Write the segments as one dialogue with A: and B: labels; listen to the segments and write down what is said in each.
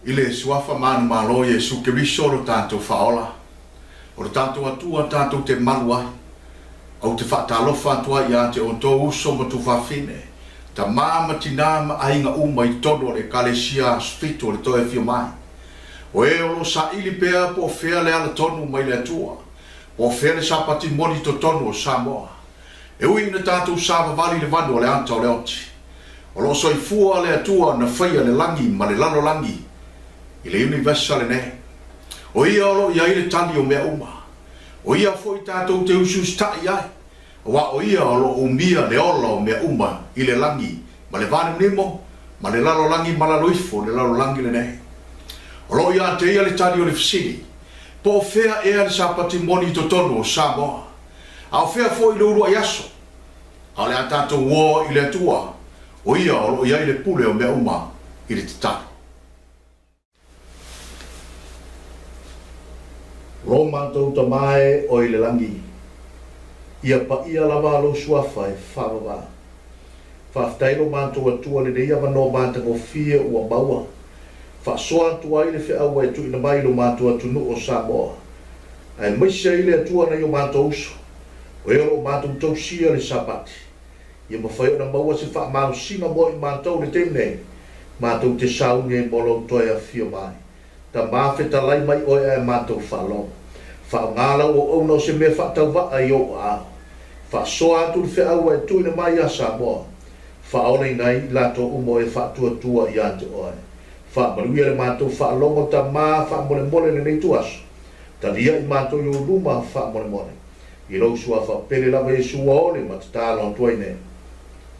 A: ile suafa manu malo Yesu Keriso lo tanto faola o tanto atua tanto te malua au te whaatalofa atua ia te o tō uso mo tu whawhine ta māma tinama ainga uma i tono le kalesia spito le toe fio mai o e olo sa ili pea po fea le ala tonu mai le atua po fea le sapati moni to tono o Samoa e ui na tātou sāwa vali le vanu o le anta o le oti o lo soifua le atua na whaia le langi ma le lalo langi i le universal ne o ia olo ia i le tali o mea uma o ia fo i tātou te usu stai ai wa o ia olo umia le olo mea uma i le langi ma le vanu nimo ma le lalo langi ma la loifo le lalo langi le ne o lo ia te ia le tali o le fisini po fea ea le sapati moni to tono o Samoa au fea fo i le urua yaso au le a tātou wo i le atua o ia olo ia i le pule o mea uma i le titano Roma tau tamae o i le langi. Ia pa ia lava alo suafa e whawawa. Whaftailo mātou atua le neia wano mātou o fia ua maua. Whasoa atua i le whi aua e tu ina mai lo mātou atunu o Samoa. Ai maisia i le atua na i o mātou uso. O e alo mātou tausia le sapati. Ia mawhai o na maua se wha mātou sina mo i mātou le temne. Mātou te saunge molo toi a fia mai. Ta mawheta lai mai oe e mātou whalong. Whaongala o ono se me whatau wa ai o a. Whasoa atu le whaau e tuina mai a Samoa. Whaole nei lato umo e whatua tua i ante oe. Whaamaruia le mātou whaalongo ta mā whaamole mole le nei tuaso. Ta ria i mātou i o luma whaamole mole. I rousua whapele lava Yesu wa ole ma te tālo tuaine.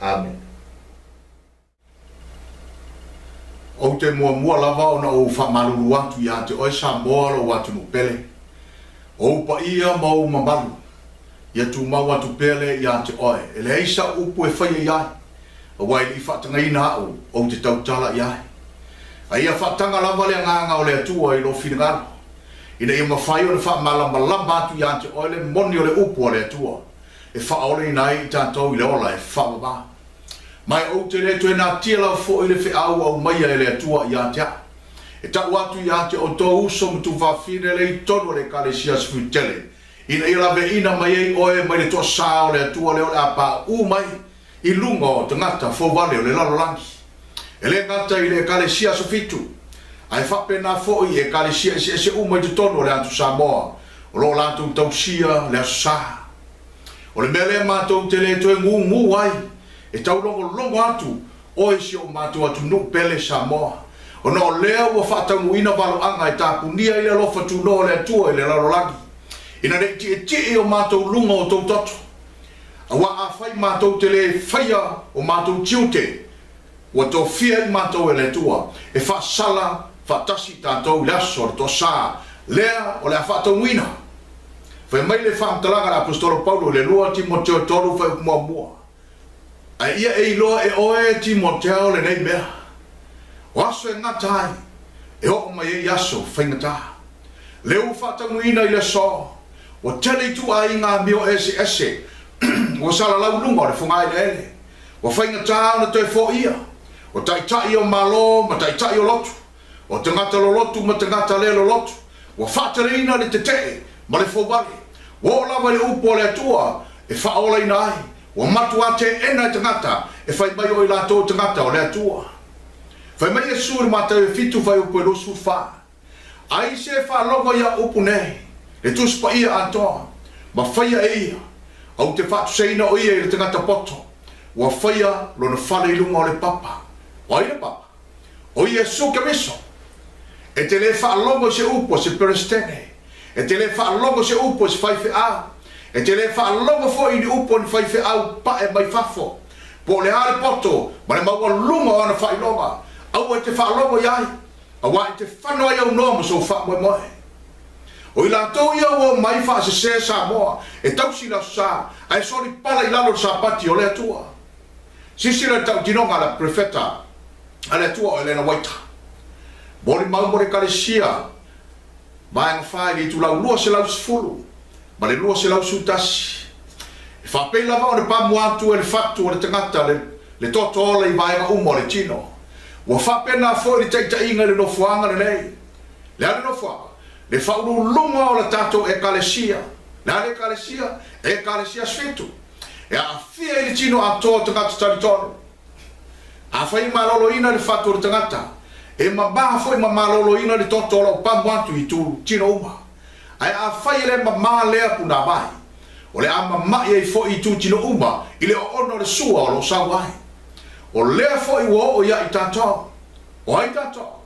A: Amen. O te mua lava o na o whamaruru atu i ate oi Samoa lo watu no pele. O pa ia mau mamalu. Ia tu mau atu pele i ate oi. Ele eisa upu e whaia iai. A wai li whatanga ina au o te tautala iai. A ia whatanga lava le nganga o le atua i lo whingaro. Ina ia mawhai o le whamala malamba atu i ate oi le moni o le upu o le atua. E whaole inai i tātou i le ola e whawawa. Mai o te le tue nā tia lau fo i le whiau au maia e le atua i atea. E tau atu i ate o tō uso mtu whawhine le i tono le kalesia sfutele. Ina i lawe ina mai ei oe mai le toa sao le atua le o le apa u mai i lunga o te ngata fo vale o le lalolangi. E le ngata i le kalesia sofitu. Ai whape nā fo i e kalesia e se u mai te tono le atu Samoa. O lo lantu tausia le asu o le mele mātou te le tue ngu ai. E tau longo atu o e si o mātou atu nuk pele Samoa. O no lea ua whaatau ina walo anga e tāpunia i le lofa tu no le atua i le larolangi. Ina ne ti o mātou lunga o tau toto. A wa a whai mātou te le whaia o mātou tiute. Ua tō fia i mātou e le atua. E whaasala, whaatasi tātou le aso le tō sā. Lea o le a whaatau ina. Whai mai le whaamtalaga le apostolo Paulo le lua Timoteo toru whai mua. A ia e iloa e oe Timoteo le nei mea. O aso e ngatai, e o mai e yaso whaingata. Leo whatamuina i le so, o tele tu a inga mio ese, o sala lau lunga o le whungai le ele. O whaingata na toi fo ia, o taitai o malo, ma taitai o lotu. O te ngata lo lotu, ma te ngata le lo lotu. O whatarina le te te, ma le fōwale. O lava le upo le atua, e whaola ina ai. O matua te ena te ngata, e whai mai o i lato te ngata o le atua. Whai mai e suri mata e fitu whai upo e losu wha. Ai se wha longa ia upu nei, le tuspa ia antoa, ma whaia e ia, au te whatu seina o ia i le te ngata poto, wa whaia lo na whale ilunga o le papa. O ia papa, o ia suke miso, e te le wha longa se upo se perestene, e te le wha longa se upo se whaife a, e te le wha longa fo i ni upo ni whaife au pa e mai fafo, po le hale poto, ma le maua lunga o na whai longa, au e te whaalongo iai, awa e te whanua iau noa so wha moe moe. O i la tau iau o mai wha se Samoa, e tausi la sa, a e sori pala i lalo sa pati o le atua. Sisira tau tinonga la prefeta, a le atua o Elena Waita. Boli mau mo le kalesia, vaenga whae li tu lau lua se lau sifulu, ma le lua se lau sutasi. E whapei lava o le pamu atu e le fatu o le tangata, le toto ola i vaenga umo le tino. Wa whapena fo i te inga le no fuanga le nei. Le ale no fuanga. Le whauru lunga o la tato e kalesia. Le ale kalesia, e kalesia sfitu. E a fia i le tino a tō tangata taritono. A whai malolo ina le whatu o tangata. E mabaha fo i malolo ina le toto o pamuatu i tu tino uma. Ai a whai le mamā lea puna mai. O le ama mai e fo i tu tino uma, i le ono le sua o lo sawai. O lea fo i wo o ia i tato. O ai tato.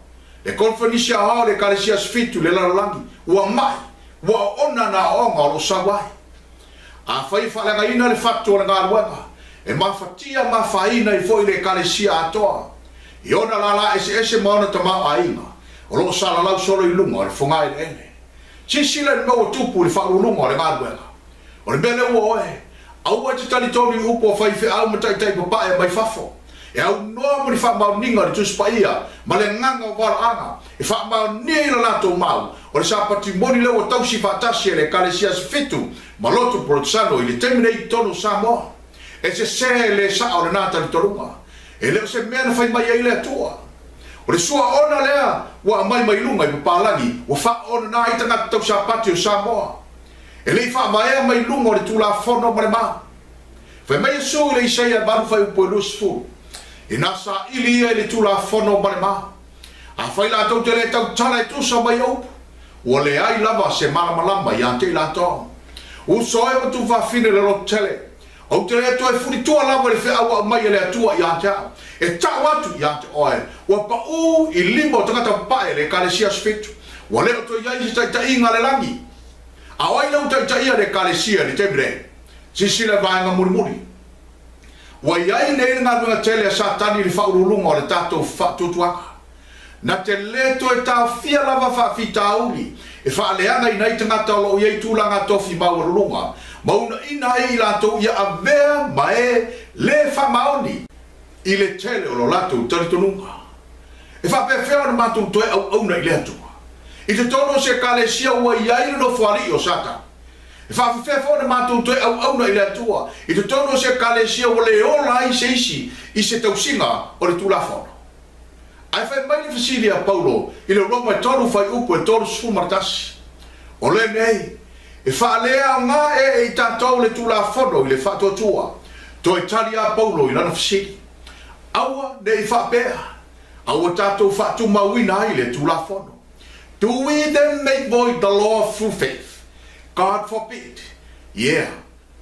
A: Le konfanisia hao le kalesia sfitu le lalalangi. Ua mai. Ua ona na onga o lo sawai. A whai whalenga ina le fatu o le ngā ruenga. E mawhatia mawhaina i fo i le kalesia atoa. I ona lala ese maona tamau a inga. O lo sala lau solo i lunga o le whungai le ene. Sisila ni mau tupu le whaurulunga o le ngā ruenga. O le mele ua oe. Aua te talitoni upo whai whi au matai papae mai fafo. E au noa mo ni whamau ninga ni tuspaia, ma le nganga o wala anga, e whamau nia ila lato mau, o le sapati moni leo o tausi whatasi e le kalesia fitu, ma lotu protesano i le temine i tono Samoa. E se le sa o le nata li torunga, e leo se mea na whai mai e le atua. O le sua ona lea, wa mai mai lunga i papalangi, wa wha ona na i tangata tau sapati o Samoa. E le i wha mai mai lunga o le tula fono ma le maa. Whai mai su le Isaia baru whai upo e lusfuru. E nasa ili ia le tula fono mare ma. A whai la tau te le tau tala e tusa mai au. Ua le ai lava se malamalama i ante i la tau. Uso e o tu whawhine le lo tele. Au te le atua e furi tua lava le whea mai e le atua i ante au. E tau atu i ante oe. Ua pa u i limo tangata pae le kalesia sfitu. Ua leo to iai si tai tai inga le langi. A oai lau tai tai ia le kalesia le temre. Sisile vaenga muri muri. Wa iai nei ngā runga tele a satani li whaurulunga o le tātou whatutuaka. Na te leto e tau fia lava whawhita auli, e whaaleanga i nei tangata o lo iei tūlanga tofi maurulunga, mauna ina i lato ia a vea mae le whamaoni i le tele o lo lato taritonunga. E whapewhea na mātou toe au auna i le atua. I te tono se kalesia ua iai no whari o satani. E whawhewhea na mātou toi au auna i le atua. I te tono se kalesia o le ola i se isi i se tausinga o le tūlafono. Ai whai mai ni whasiri a Paulo i le roma e toru whai upo e toru sufu martasi. O le nei, e whaalea ngā e tātou le tūlafono i le whatotua. Toi tari a Paulo i lana whasiri. Aua ne i whapea. Aua tātou whatu mawina i le tūlafono. Do we then make void the law through faith? God forbid. Yeah,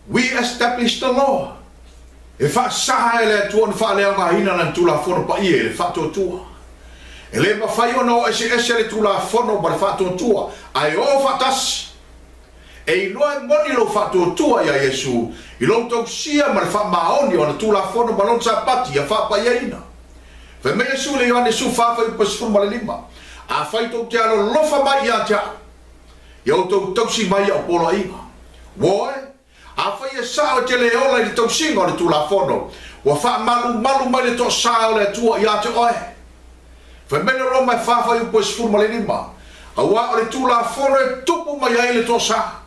A: we establish the law. E wha saha e le atua na wha lea ngā hina na tula fono pa ie le whato tua. E le ma whai ono ese le tula fono ma le whato tua. Ai o whatasi. E i loa moni lo whato tua ia Yesu. I lo tau sia ma le wha maoni o na tula fono ma lon sa pati a wha pa ieina. Wha me Yesu le Ioane su wha whai pasifuru ma le lima. A whai tau te alo lofa mai ia te au. Iau tau tausi mai au polo inga. Woe, a whai e sao te le ola i tausi inga o le tula fono. Wa wha malu mai le to sao le tua i ate oe. Whai mene roma e whawhai upo e sifuru ma le lima. A wā o le tula fono e tupu mai ai le to sa.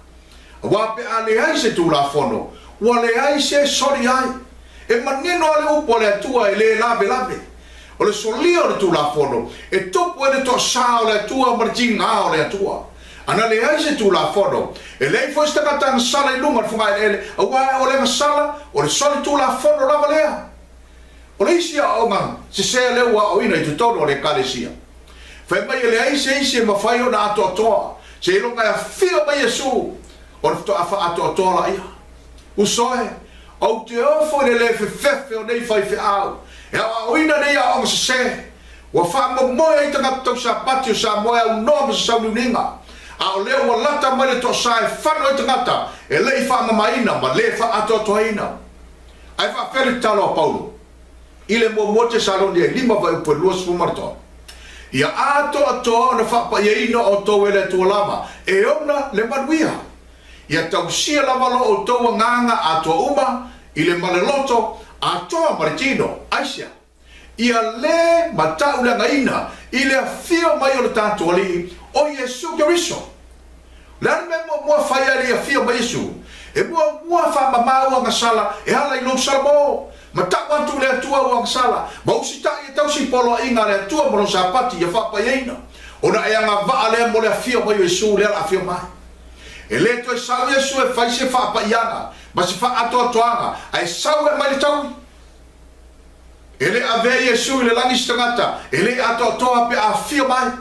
A: A wā pe a le ai se tula fono. Wa le ai se sori ai. E manino ale upo le tua e le lave. O le solia o le tula fono. E tupu e le to sao le tua marjinga o le tua. Ana le ai se tula fono. E lei foi sta tanga sala i lunga funga ele. A wa o le sala o le soli tula fono lava lea. O le isia o nga se le wa o ina i tutono le kalesia. Fai mai le ai se ma fai o na atoa. Se longa ya fia mai Yesu. O le to afa atoa la ia. Usoe o te ofo le fefe o nei fai fe au. E o ina nei o se. Wa fa mo moya i tanga tau sa patio sa moya o no sa uninga. A o leo wa lata mai le to sa e whano i tangata. E lei wha mamaina ma le wha ato toaina. Ai wha wheri talo a Paulo. I le mo te saloni e lima vai upo luas fumarto. Ia ato atoa na wha pa ieina o tau ele tua lama. E ona le manuia. Ia tau sia lamalo o tau nganga ato uma. I le maleloto atoa maritino. Aisia. Ia le matau le ngaina. I le fio mai o le tātua li. O Yesu Keriso. Lan me mo fai ali a fio ba Yesu. E mo fa mamau nga sala e hala i lo salmo. Mata watu le tua wang sala. Mau sita i tau si polo inga le tua mono sapati ya whapa yeina. Ona e anga vaa le mo le afia mai Yesu le ala afia mai. E le to e sau Yesu e fai se whapa ianga. Ma se wha ato atoanga. Ai sau e mai le tau. E le ave Yesu le langi stangata. E le ato atoa pe afia mai.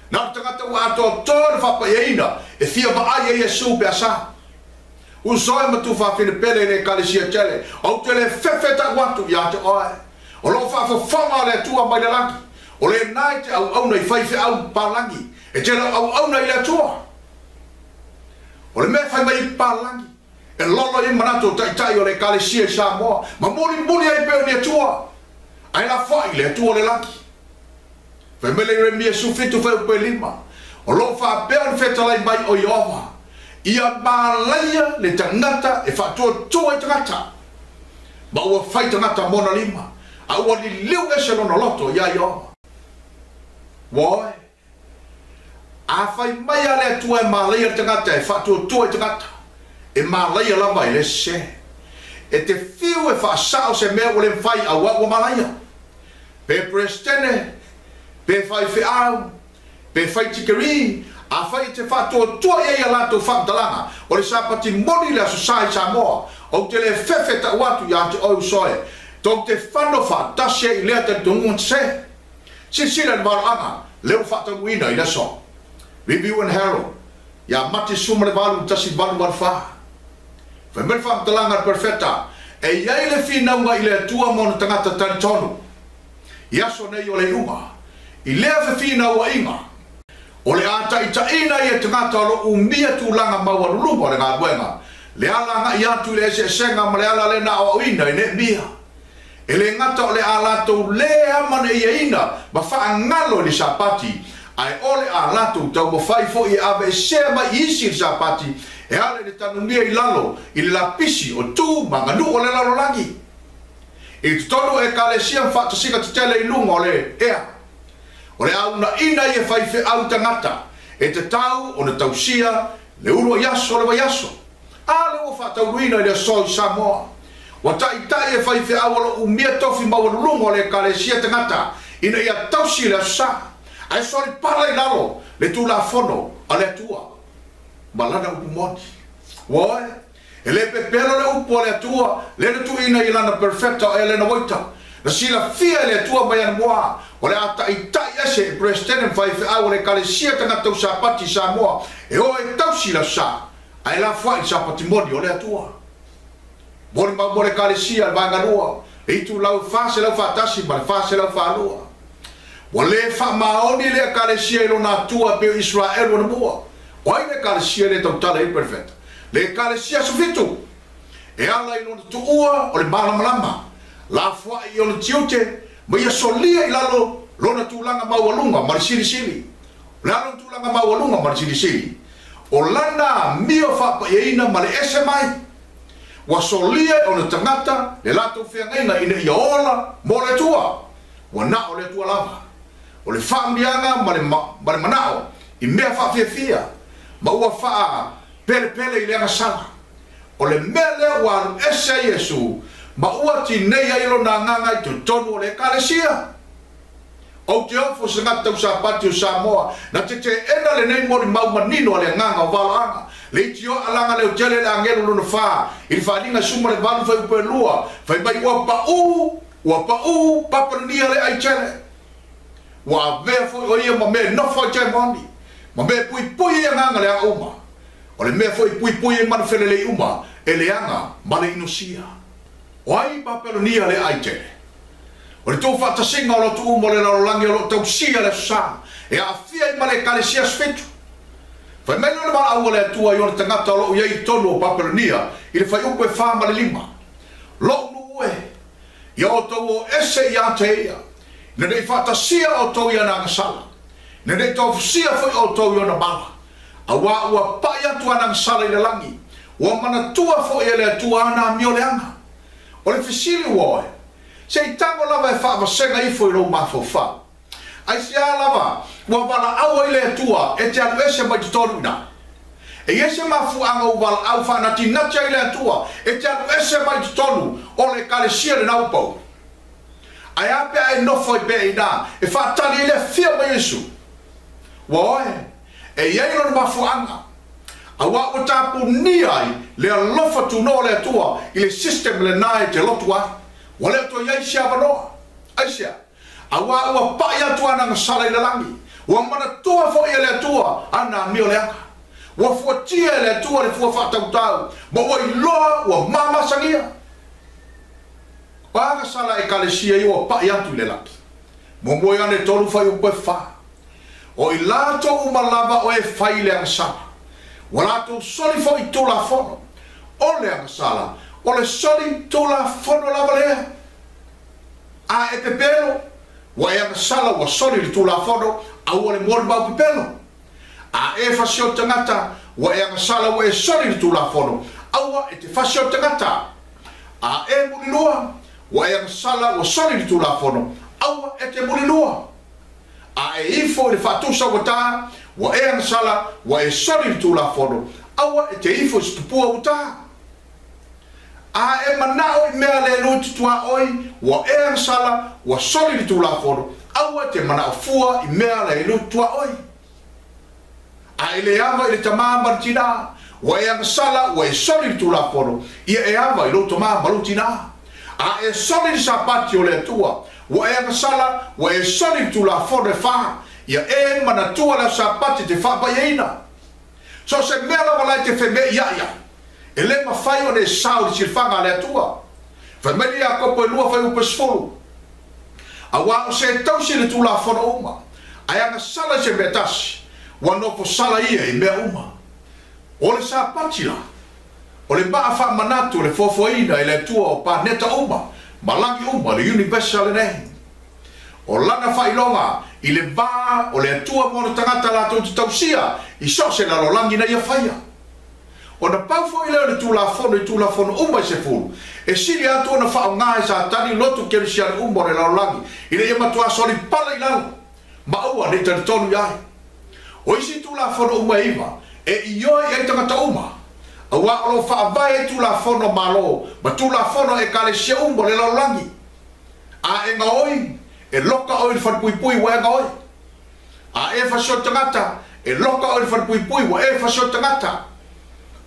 A: Nā tangata ua ato atoa le whapa yeina. E fia vaa ye Yesu pe asa. Usoe matu whawhine pele ne kalesia tele. Au te le whewheta watu i ate oe. O lo whawhawhanga le tua mai le langi. O le nai te au au nei whaiwhi au palangi. E te lau au au nei le tua. O le mea whai mai palangi. E lolo i manato tai o le kalesia i Samoa. Ma muli ai peo ni tua. Ai la whai le tua le langi. Whai mele re mia sufitu whai upe lima. O lo whawhapea ni whetalai mai o Iova. Ia malaya le tangata e whātua tua i tangata. Ma ua whai tangata mona lima. A ua li liu ese lona loto ia Iova. Woi. A whai mai a le tua e malaya le tangata e whātua tua i tangata. E malaya lava i le se. E te whiu e whaasao se mea ule whai a ua malaya. Pe prestene. Pe whai whiau. Pe whai tikeri. A whai te whātua tua ia lato whamtalanga. O le sapati moni le asosai Samoa. O te le whewheta watu i ante oi usoe. Tau te whano whātasia i lea te tungun se. Sisira ni waraanga. Leo whātamuina i leso. Review and Herald. Ia mati suma le walu tasi walu warwha. Whamere whamtalanga perfeta. E iai le whinaunga i le tua mona tangata taritonu. I aso nei o le uma. I lea whinaua inga. O le ata i taina i e tangata alo umia tūlanga mawarulunga o le ngā ruenga. Le ala nga i atu le ese senga ma le ala le na o ina i ne mia. E le ngata o le alato le amane i e ina ma wha ngalo li sapati. Ai o le alato tau mo whaifo i ave se ma i isi li sapati. E ale le tanumia i lalo i le lapisi o tū ma nganu o le lalo langi. I tutonu e kalesia mfatasika titele i lunga o le ea. O le au na ina i e whaiwhi au tangata. E te tau o na tausia le urua yaso le yaso. A le o whatau ruina i le soi Samoa. Wa tai e whaiwhi au alo umia tofi mawarulunga o le kalesia tangata. Ina ia tausi le sa. Ai sori para i lalo le tu la fono a le tua. Malana upu moti. Woe. E le pepelo le upu a le tua. Le tu ina i lana perfecta e le na woita. Na sila fia le tua mai ana moa. O le ata i tai ese e prestene whaiwhi au le kalesia tangata u sapati Samoa. E o e tausi la sa. Ai la whai sapati moni o le atua. Moni ma mo le kalesia le vanganua. E itu lau fase lau fatasi ma le fase lau whalua. Wa le wha maoni le kalesia ilo na atua pe Israel wana mua. O ai le kalesia le tautala i perfecta. Le kalesia sufitu. E ala ilo na tuua o le malamalama. La fwa i o le tiute. Ma ia solia i lalo lona tūlanga maualunga marisiri-siri. Lalo tūlanga maualunga marisiri-siri. O lana mio whapa ieina ma le ese mai. Wa solia o na tangata le lato whiangaina ina ia ola mo le tua. Wa na o le tua lava. O le whaambianga ma le manao i mea whawhiawhia. Ma ua wha pele i leanga sala. O le mele wa ese Yesu. Ma ua ti nei ailo na nganga i tu tonu o le kalesia. O te ofo se ngata u sapati o Samoa. Na te ena le nei mori mau manino le nganga o walaanga. Le iti o alanga le o tele le angelu luna wha. I le whaadinga suma le valu whai upe lua. Whai mai ua pa papania le ai tele. Ua vea fo o ia ma me no fo tele mondi. Ma me pui e nganga le a uma. O le mea fo i pui e manufele le uma. E le anga ma le inosia. O ai papelonia le aite. O le tō whatasinga o lo tu umo le larolangi o lo tausia le sa. E a fia i male kalesia sfitu. Whai mele le mala aua le atua i o le tangata o lo iei tonu o papelonia. I le whai upe whama le lima. Lo nuue. I o tau o ese i ate ia. Ne rei whatasia o tau i ana ngasala. Ne rei tau fusia fai o tau i ana mala. A wā ua pai atu ana ngasala i le langi. Ua mana tua fo i le atua ana mio le anga. O le fisili woe. Se i tango lava e whaavasenga i fo i rou mafo wha. Ai si a lava. Ua wala aua i le atua e te anu ese mai tutonu ina. e ese mafuanga uval au fanati natia ile atua e te alu ese mai tonu o le kalesia le naupau ai ape ai nofo i be ina e fatali ile fia mai Yesu wae e iei no mafuanga awa o tapu ni ai le alofa tu no le atua ile system le nae te lotua wale to iei sia vanoa aisia awa ua pai atua na ngasala ile langi wa mana tua fo ile atua ana mio le aka wa fuatia le atua le fua fatautau ma wa iloa wa mama sangia wa ngasala e kalesia i wa pai atu le laki mo mo ane tolu fai upe fa o ilato umalava o e fai le ngasala walato soli fo i tula fono o le ngasala o le soli tula fono lava lea a e pepelo wa e ngasala wa soli le tula fono a ua le mori mau pepelo a e fasio tangata wa e ngasala wa e soli le tula fono a ua e te fasio tangata a e mulilua wa e ngasala wa soli le tula fono a ua e te mulilua a e ifo le fatusa wata wa e ngasala wa e soli le tula fono a ua e te ifo stupua wata a e manao i mea le luti tua oi wa e ngasala wa soli le tula fono aua te mana fua i mea le luti tua oi a ele ava i le tamā maritina wa e ngasala wa e soli le tula fono ia e ava i lo tamā maritina a e soli le sapati o le atua wa e ngasala wa e soli le tula fono e fa ia e mana tua le sapati te fa bayeina so se mea la wala te feme ia e le mawhai o ne sao le silfanga le atua whameli a kopo e lua whai upe sfolu a wa o se tausi le tula fono uma ai anga sala se metasi wa nofo sala ia i mea uma o le sapati la o le maa wha manatu le fofoina i le tua o pa neta uma malangi uma le universal ne o lana whailonga i le ba o le atua mono tangata la tautu tausia i so se la lolangi na ia whaia o na paufo i leo le tula fono uma i se fulu e sili atu na whao ngā e sa tani lotu kere si ale umbo le laulangi i le ima tua soli pala i lau ma ua ne tani tonu iai o isi tula fono uma iwa e ioi e tangata uma a wa o wha vai e tula fono malo ma tula fono e kale si umbo le laulangi a e nga oi e loka oi le whanpuipui wa e nga oi a e fasio tangata e loka oi le whanpuipui wa e fasio tangata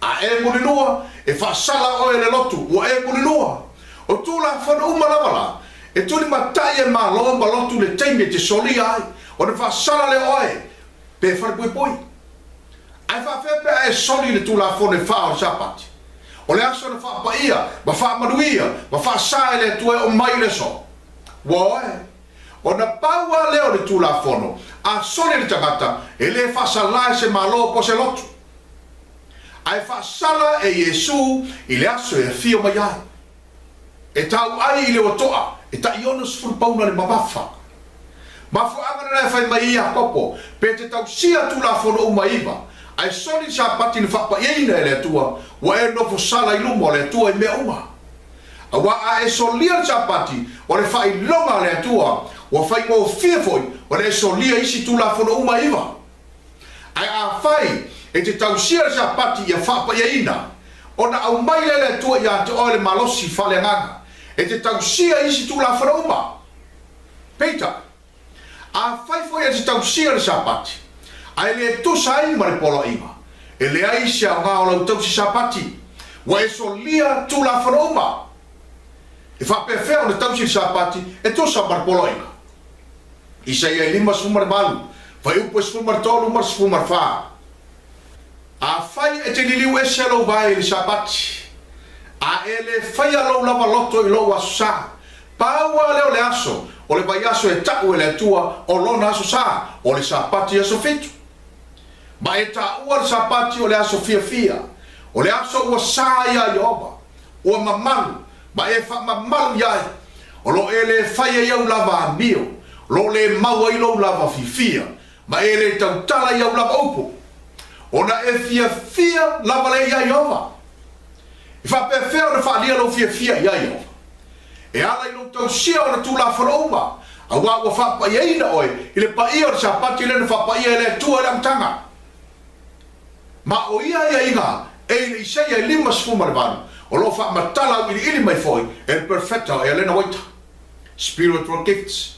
A: a e mulilua e whaasala o e le lotu wa e mulilua o tula whana umalawala e tuli matai e malo ma lotu le teime te soli ai o ne whaasala le oe pe whanapui pui ai whawhepe e soli le tula whana e wha o sapati o le aso na whaapaia ma whaamanuia ma whaasae le tue o mai le so wa oe o na paua leo le tula whano a soli le tangata e le whaasala se malo po se lotu ai whaasala e Yesu i le aso e fio mai ai. E tau ai i le watoa, e ta iona sifuru pauna le mamafa. Mafu angana na whai mai ia kopo, pe te tau sia tula fono uma iwa, ai soli sa pati ni whapa ieina e le atua, wa e nofo sala i lumo le atua i mea uma. A wa a e solia sa pati, o le whai longa le atua, wa whai mo fiefoi, o le solia isi tula fono uma iwa. Ai a whai, e te tausia sa pati ia whapa ieina, o na au mai le tua ia te oe le malosi whale nganga, e te tausia isi tula fono uma. Peita, a whaifo ia te tausia le sa pati, a le tusa ai ma le polo ima, e le aisia o ngā o lau tausi sa pati, wa e solia tula fono uma. E whapewhea o le tausi sa pati, e tusa ma le polo ima. Isa ia lima sfumar malu, vai upo sfumar tolu mar sfumar whaa. A fai e te liliu e se lo vai le sapati. A ele fai alo lava loto i lo asa. Paua leo le aso, o le vai aso e tau e le tua o lona aso sa, o le sapati aso fitu. Ma e ta ua le sapati o le aso fia fia, o le aso ua sa ia ioba, ua mamalu, ma e fa mamalu iai, o lo ele fai e iau lava amio, lo le maua i lo lava fifia, ma ele tau tala iau lava upo. Ona e fia fia lava le ia iova. E whapewhea o na whaalia lo fia fia ia iova. E ala i lo tau sia o na tula whanauma. A wā whapa ieina oe, i le pa ia o sa pati le na whapa ia le tua le amtanga. Ma o ia inga e le sei e lima sfuma le valu. O lo fa matala ili mai foi e perfecta e lena waita. Spiritual gifts.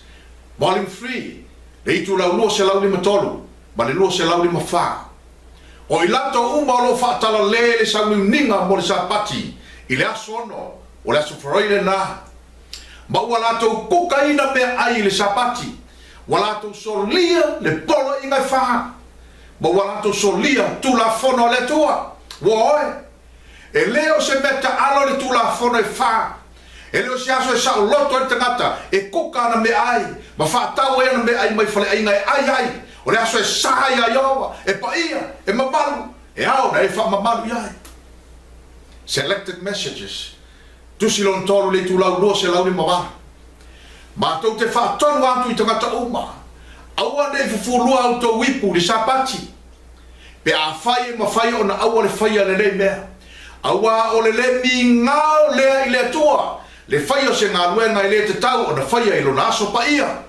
A: Volume 3. Le itu lau lua se lau lima tolu. Ma le lua se lau lima fa. O i lato uma lo fa tala le sa ninga mo le sa pati. I le aso ono. O le aso froile na. Ma ua lato kuka ina me ai le sa pati. Wa lato solia le polo inga fa. Ma ua lato solia tu la fono le tua. Woe. E leo se meta alo le tu la fono e fa. E leo se aso e sa loto e tangata. E kuka na me ai. Ma fa tau e na me ai mai fale inga e ai. O le aso e sa ia iowa. E pa ia. E mamalu. E au na e fa mamalu iai. Selected messages. Tusi lon tolu le tu lau lua se lau ni mawara. Ma tau te fa tonu atu I tangata uma. Aua ne fufulua au tau wipu li sapati. Pe a fai ma fai o na aua le fai le le mea. Aua o le mi ngao lea I le tua. Le fai o se ngā luenga I le te tau o na fai I lo na aso pa ia.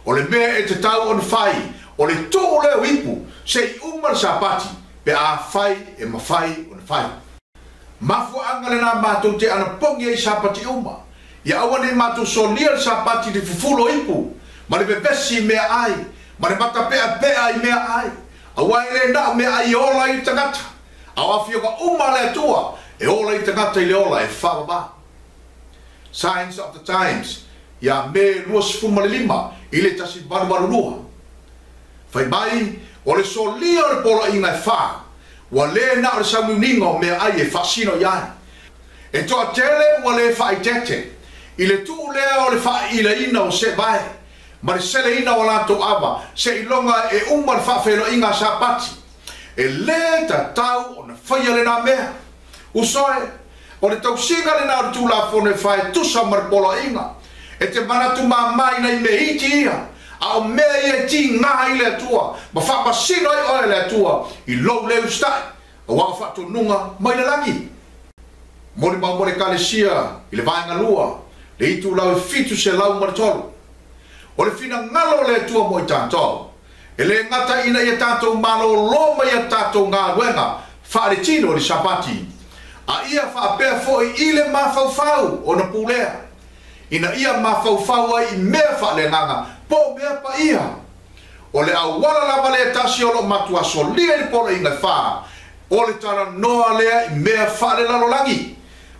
A: O le mea e te tau o na fai. O le tu o le wipu se I uma le sapati. Pe a fai e ma fai o na fai. Mafu anga le na mātou te ana pongi e sapati uma. Ia aua ne mātou solia le sapati te fufulo ipu. Ma le bebesi mea ai. Ma le mata pea pea I mea ai. Aua e le na mea ai ola I tangata. Aua fioka uma le tua. E ola I tangata I le ola e whawaba. Signs of the times. Ia me lua sifuma le lima. I le tasi baru lua. Fai mai. O le solia le pola inga e wha. Wa le na o le sauninga mea ai e whasino iai. E toa tele wa le wha I tete. I le tu lea o le wha I le ina o se vai. Ma le sele ina o lato ava. Se I longa e uma le wha whelo inga sa pati. E le ta tau o na whaia le na mea. Usoe. O le tau singa le na o tu la fone whae tusa marpola inga. E te manatu mamai na I me iti ia. A o mea ia ti ngā I le atua. Ma wha pasino I oe le atua. I lou le ustai. A wā wha to nunga mai le langi. Mori mau mori kalesia. I le vaenga lua. Le itu lau e fitu se lau maritolu. O le fina ngalo le atua mo I tātou. E le ngata ina ia tātou malo loma ia tātou ngā ruenga. Wha le tino le sapati. A ia wha apea fo I le mawhauwhau o na pulea. Ina ia mawhauwhau ai I mea wha le nganga. Po mea pa ia. O le awala lava le tasi o lo matua solia I polo inga wha. O le tara noa lea I mea wha le lalolangi.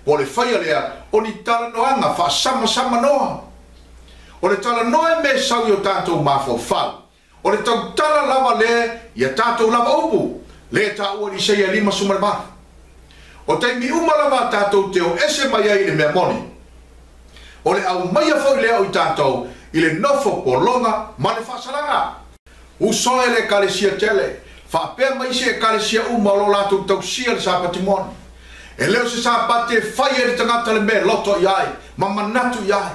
A: O le whaia lea o ni tara noanga wha sama noa. O le tara noa me sau I o tātou mawhau whau. O le tau tara lava lea ia tātou lava upu. Le tā ua ni seia lima sumarima. O teimi uma lava tātou te o ese mai ai le mea moni. O le au maia fau lea o I tātou. I le nofo polonga ma le whasalanga. Usoe le kalesia tele. Whapea maise e kalesia uma lo lato tau sia le sapati moni. E leo se sapati e whai e tangata le me loto iai. Ma manatu iai.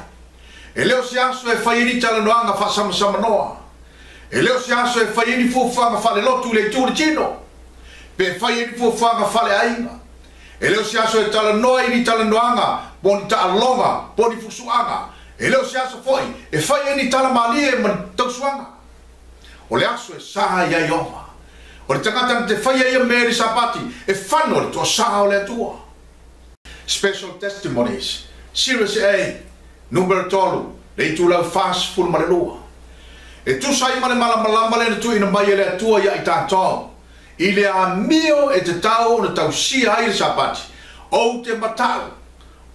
A: E leo se aso e whai ni tala noanga whasama noa. E leo se aso e whai ni fuwhanga whale lotu le tūri tino. Pe whai ni fuwhanga whale ainga. E leo se aso e tala noa ni tala noanga. Poni ta alonga. Poni fusuanga. E leo se aso foi, e fai ni tala mali e man tausuanga. O le aso e saha ia ioma. O le tangata te fai ia meri sapati, e whano le tua saha o le atua. Special testimonies, Series A, numero tolu, le itu lau fast full malelua. E tu sai male malama le tu ina mai le atua ia I tātou. I le amio e te tau na tau sia ai le sapati. O te matau.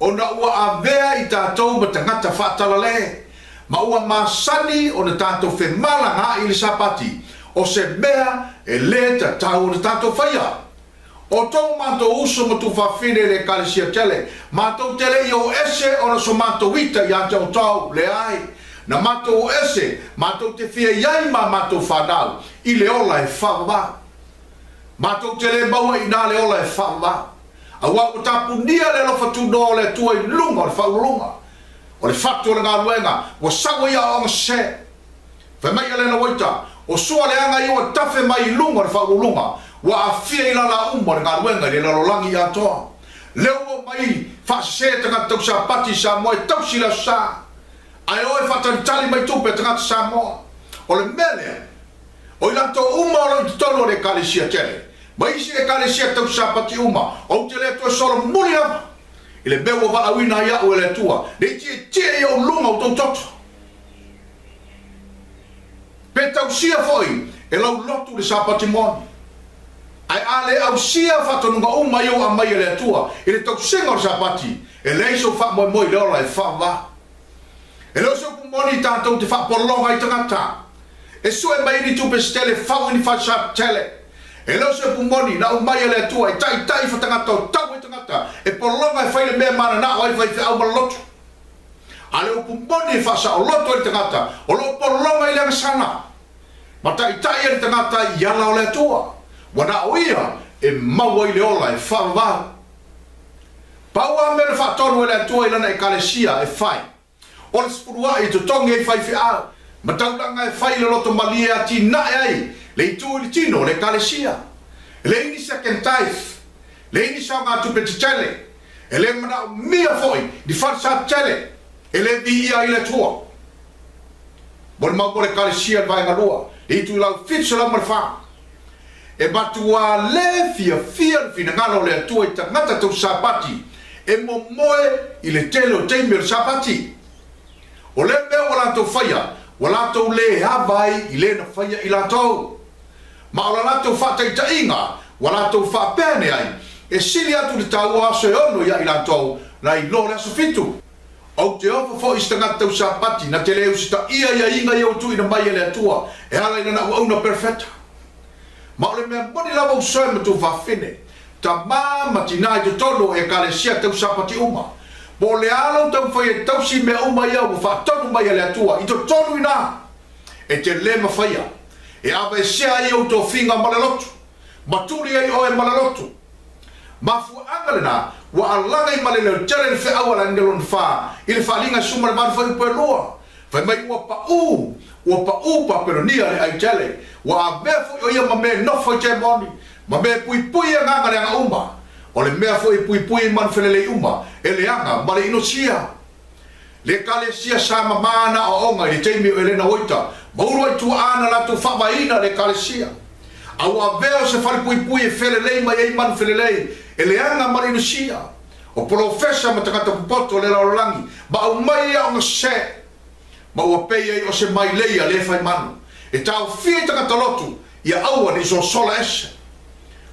A: O na ua avea I tātou ma tangata whaatala le. Ma ua masani o na tātou whemala ngā I le sapati. O se mea e le ta tau o na tātou whaia. O tau mātou uso ma tu whawhine le kalesia tele. Mātou tele I o ese o na so mātou ita I ata o tau le ai. Na mātou ese, mātou te whia iai ma mātou whanau. I le ola e whawa. Mātou tele maua I nā le ola e whawa. Awa o tapunia le lofa tu no le tua I lunga o le whaulunga. O le whatu o le ngā luenga. O sawa ia o nga se. Whai mai ale na waita. O sua le anga I o tafe mai I lunga o le whaulunga. Wa a fia I lala umma le ngā luenga le lalolangi I atoa. Leo o mai whasese tanga tau sa pati sa moe tau sila sa. Ai oe whatalitali mai tupe tanga sa moa. O le mele. O I lanto umma o le tono le kalesia tele. Maisi e kalesia tau sapati uma. O te le tua solo muli ama. Ile bewa wa awina ya o le tua. Le tie o lunga o tau toto. Pe tau sia foi. E lau lotu le sapati moni. Ai ale au sia fatonunga uma yo a mai le tua. Ile tau senga o sapati. E leiso fa moi le ola e fa va. E lo so moni tātou te whapolonga I tangata. E so e mai ni tupe stele whau ni whasap tele. E lo so moni na umai le tua e tai whatangata o tau I tangata. E polonga e whaile mea mana na wai whai au malotu. Ale o moni e whasa o loto I tangata. O lo polonga I lenga sana. Ma tai e tangata I ala o le tua. Wana o ia e maua I le ola e whawa. Paua mele whatonu e le tua I lana e kalesia e whai. O le spurua I to tonge I whai whia. Ma taulanga e whai le loto malia ti nae ai. Le I tu li tino le kalesia. Le ini second taif. Le ini sa ngā tupe te tele. E le mana mia foi di farsa tele. E le vi ia I le tua. Mon mau le kalesia vai ngalua. Le I tu lau fitsa la marfa. E batua le fia fina ngalo le tua I tangata tau sapati. E mo moe I le telo teimir sapati. O le mea wala tau whaia, wala tau le hawai I le na whaia I la tau. Ma o la tau whatai ta inga, wala tau whapene ai, e sili atu le tau aso e ono ia I la tau, na I lo le aso fitu. Au te ofa fo I stangata tau sapati, na te leo sita ia inga I autu ina mai le atua, e hala ina na uauna perfecta. Ma o le mea moni lava usoe ma tu whawhine, ta mama tina I te tono e kalesia tau sapati uma. Bo le alo tau whaia tau si mea uma iau wa whaatonu mai le atua I to tonu ina e te lema whaia e awa e sea iau tō whinga malalotu maturi ai o e malalotu mafu angalena wa alanga I maleleo tere le whi awala ngelon wha I le whalinga sumare manu whai upe loa whai mai ua pa pa peronia le ai tele wa a mea fu o ia ma me nofo I te moni ma me pui a nganga le anga uma o le mea foi pui man felele uma e le anga ma le inosia le kalesia sa mamana o onga I teimi o elena oita mauro I tu ana la tu whamaina le kalesia au a veo se fale pui e felele ma e man felele e le anga ma le inosia o profesa ma takata pupoto le laulangi ma au mai a onga se ma ua pei o se mai leia le fai manu e tau fie takata lotu ia aua ni so sola ese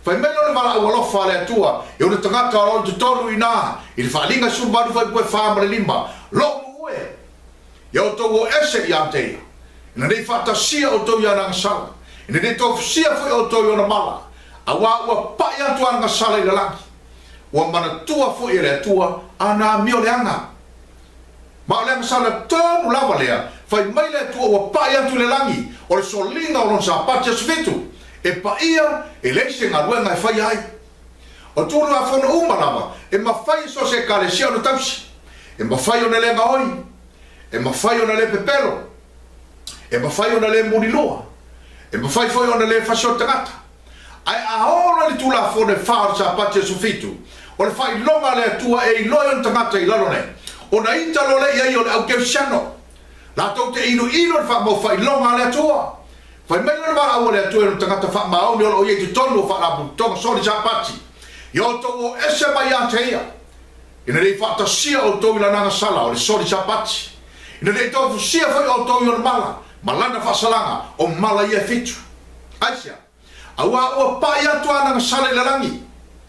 A: Fai melo le mala awalofa le atua, e o le tangata o te tonu ina, I le whaalinga sumbaru fai pue whaamare lima, lo ue. Ia o tau o ese I anteia. Ina nei whaatasia o tau I ananga sala. Ina nei tau sia fai o tau I ona mala. A wā ua pai atu ananga sala I le langi. Ua mana tua fai le atua, ana mio le anga. Ma o le anga sala tonu lava lea, fai mai le atua ua pai atu le langi, o le solinga o lon sa patia svitu. E pa ia e leise ngā ruenga e whai ai. O tūru a whona umarama, e ma whai so se kalesia no tausi. E ma whai o na le ngaoi. E ma whai o na le pepero. E ma whai o na le muriloa. E ma whai o na le whasio tangata. Ai a hora li tūla whona e whaar sa patia sufitu. O le whai longa le atua e I loion tangata I lalone. O na ita lo le iai o le au kevsiano. La tau te inu le wha mau whai longa le atua. Fai mai lana wala awa le atu e no tangata wha maoni o lo iei tu tonu o wha rabu tonga sori sa pati. I o tau o ese mai a te ia. Ina rei wha tasia o tau I lananga sala o le sori sa pati. Ina rei tau fusia fai o tau I o mala. Malana wha salanga o mala ia fitu. Aisia. Awa ua pai atu ananga sala I lalangi.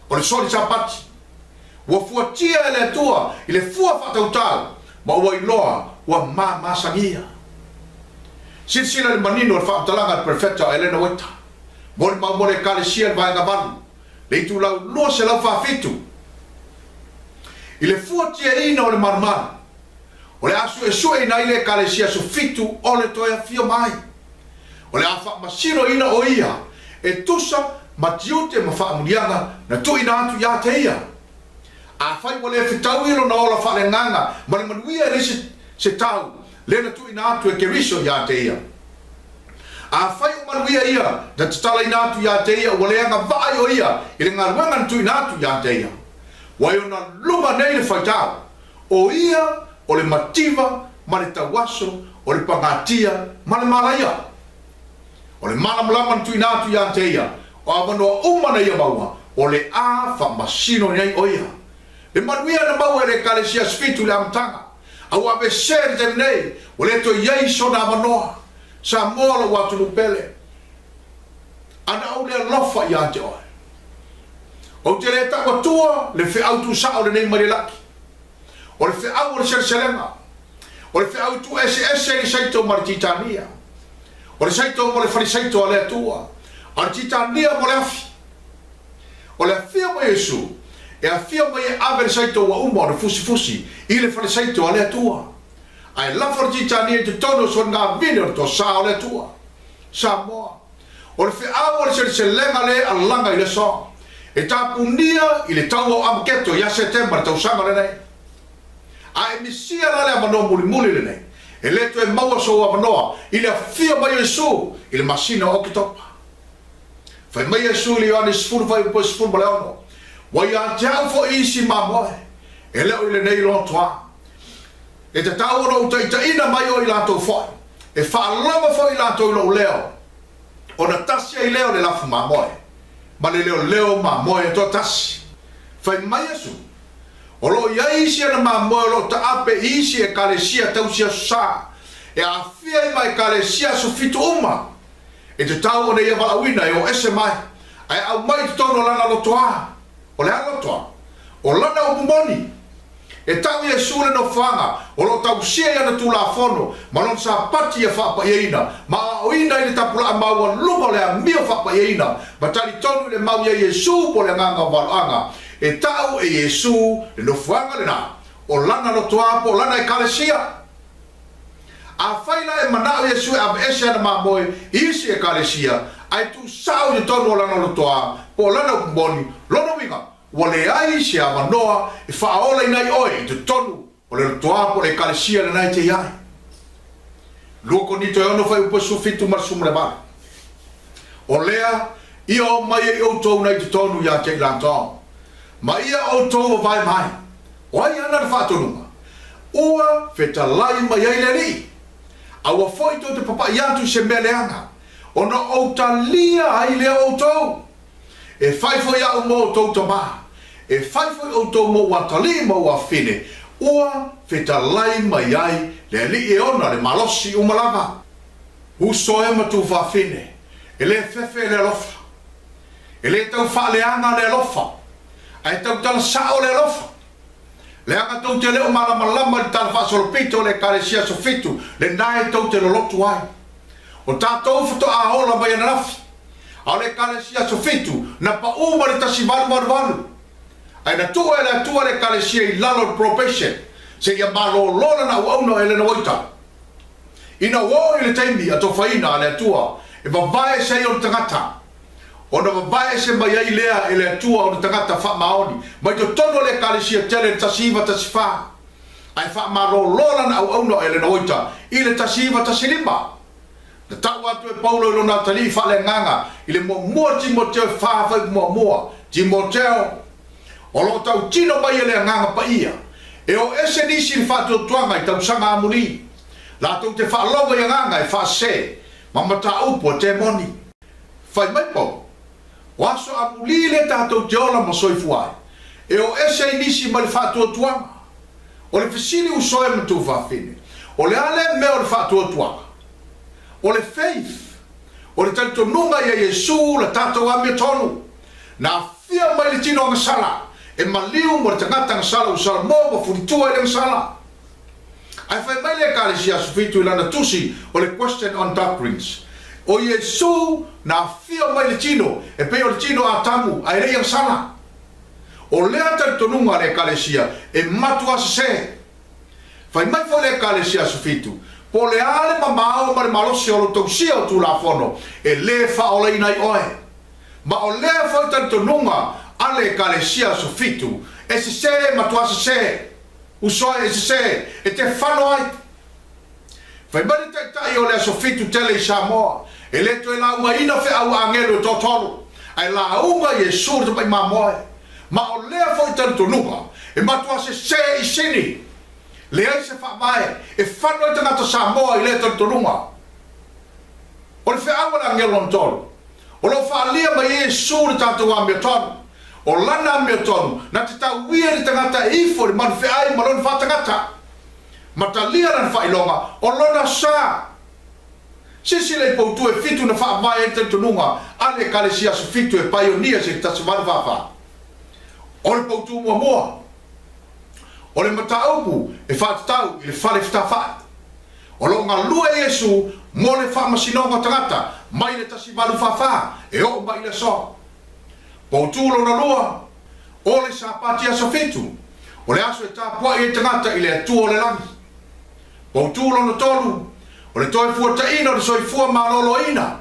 A: O le sori sa pati. Ua fuatia e le atua I le fua wha tau tau. Ma ua iloa ua masangia. Sila le manino o whaatalanga perfecta e lena waita. Mori mau more kalesia vai ngavalu. Le itu lau lua se lau whaafitu. I le fuatia ina o le marumanu. O le asu e sue ina I le kalesia su fitu o le toea fio mai. O le awha masiro ina o ia. E tusa matiute ma whaamunianga na tu ina atu ia te ia. A whai wale e whitau ilo na ola whale nganga. Ma le manuia e se tau. Lena tu ina atu e keriso ia te ia. A whai o manuia ia, na tatala ina atu ia te ia, wale anga vai o ia, I le ngaruengan tu ina atu ia te ia. Wai o na luma nei le whaitau, o ia, o le mativa, ma le tawaso, o le pangatia, ma le malaia. O le malamalaman tu ina atu ia te ia, o avanoa umana ia maua o le a whamasino nei oia. Le manuia na maua le kalesia sfitu le amtanga. Au ave sere te nei, o le to ieiso na avanoa. Sa mola watu nupele. Ana au le lofa i ante oe. O te le tawa tua, le fe au tu sao le nei marilaki. O le fe au o le serselenga. O le fe au tu ese li saito marititania. O le saito mo le farisaito a le tua. O le titania mo le afi. O le afia mo Yesu. E afia mo ye ave le saito wa uma o le fusi. I le farisaito a le tua. Ai la titania te tono so ngā vine o to sa o le tua. Sa moa. O le fe au o le serselenga le alanga i le so. E tapunia i le tau o amketo ia September tau sanga le nei. A e misia la le amano muli le nei. E leto e maua so amanoa i le afia mai Yesu i le masina o kitopa. Fai mai Yesu li Ioane sfuru fai upo sfuru ma le ono. Wa ia jau fo isi mamoe. E leo i le nei lo toa. E te tau o no itaina mai o i lato foi. E whaalama foi i lato i lo leo. O na tasia i leo le lafu mamoe. Ma le leo ma moe to tasi. Fai mai Yesu. O lo ia isi ana ma moe lo ta ape isi e kalesia tausia sa. E a fia i mai kalesia su fitu uma. E te tau o ne ia walawina e o ese mai. Ai au mai te tono lana lo toa. O le ala toa. O lana o bumoni. E tau Yesu le no fanga. O lo tau sia ia na tu la fono. Ma non sa pati ia whapa ieina. Ma o ina i le tapula a maua lupa le a mio whapa ieina. Ma tali tonu le mau ia Yesu po le nganga waloanga. E tau e Yesu le no fanga le na. O lana lo toa po lana e kalesia. A whaila e manao Yesu e ave ese ana mamoe. Isi e kalesia. Ai tu sao i tonu o lana lo toa. Po lana o kumboni. Lono winga. Wale ai se avanoa e whaola i nai oe i te tonu o le toa po le kalesia le nai te iai. Luoko ni to e ono whai upa sufitu marsum le mara. O lea, ia o mai e outou nei te tonu ia te ilantoa. Ma ia outou o vai mai. O ai ana le whatonunga. Ua whetalai mai ai le ri. Aua foi to te papa iantu se meleanga. Ona outalia ai le outou. E fai foi au mo tau tama. E fai foi o tau mo watali mo wa fine. Ua whetalai mai ai le li e ona le malosi umalava. Huso e matu wa fine. E le fefe le lofa. E le tau whaaleanga le lofa. Ai tau tala sao le lofa. Le anga tau te leo malamalama li tala whaasolopito le kalesia sofitu. Le nae tau te lolotu ai. O tātou futo a hola mai anarafi. Ale kalesia sofitu na pa uma le tasi valu. Ai na tua le kalesia i lalo probation. Se ia malo lona na uauna ele na waita. Ina wo ile taimi ato faina ale tua. E vavae se o tangata. O na vavae se mai ai lea ele tua o tangata fa maoni. Mai to tono le kalesia tele tasiva tasifa. Ai fa malo lona na uauna ele na waita. Ile tasiva tasilima. Na tau atu e Paulo ilo Natali whale nganga. Ile mua Timoteo whawhai mua. Timoteo. O lo tau tino mai ele nganga pa ia. E o ese nisi ni whātua tuanga i tau sanga amuri. La tau te whaalonga i nganga i whase. Mamata upo te moni. Whai mai po. Waso amuri le tātou te ola ma soifuai. E o ese nisi mai whātua tuanga. O le whisini usoe ma tu whawhine. O le ale me o le whātua tuanga. O le faith, o le tanto nunga ia Yesu la tātou amia tonu. Na fia mai le tino anga sala, e maliu mo le tangata anga sala usala mo ma furitua ele anga sala. Ai fai mai le kalesia sufitu ilana tusi o le question on doctrines. O Yesu na fia mai le tino, e pe o le tino a tamu, a ele anga sala. O lea tanto nunga le kalesia, e matua se. Fai mai fo le kalesia sufitu. Po le ale mamao ma le malosi o lo tausia o tu la fono. E le whaola inai oe. Ma o le fai tanto nunga ale kalesia sofitu. E se se matua se se. Usoe e se se. E te whano ai. Fai mani te tai o le sofitu tele i Samoa. E le to e la ua ina fe au angelo totoro. Ai la unga Yesu te pai mamoe. Ma o le fai tanto nunga. E matua se se i sini. Le ai se fa mai e fanno e tangata Samoa i le tantorunga. O le whaawala ngelo ntoro. O O lo whaalia ma Iesu le tātou a mea tonu. O lana mea tonu. Na te tau ia le tangata ifo le manu whaai ma lona whatangata. Ma ta lia lana whailonga. O lona sā. Sisi le poutu e fitu na whaamai e te tununga. Ale kalesia su fitu e paionia se tasi manu whaafaa. O le poutu mua mua. O le mataupu e whaatau i le whale whitawhai. O lo ngā lua Iesu mo le whaamasinonga tangata mai le tasi malu whawha e o mai le so. Poutulo na lua o le sapati asa fitu o le aso e tāpua i e tangata i le atua o le langi. Poutulo na tolu o le toe fuata ina o le soifua malolo ina.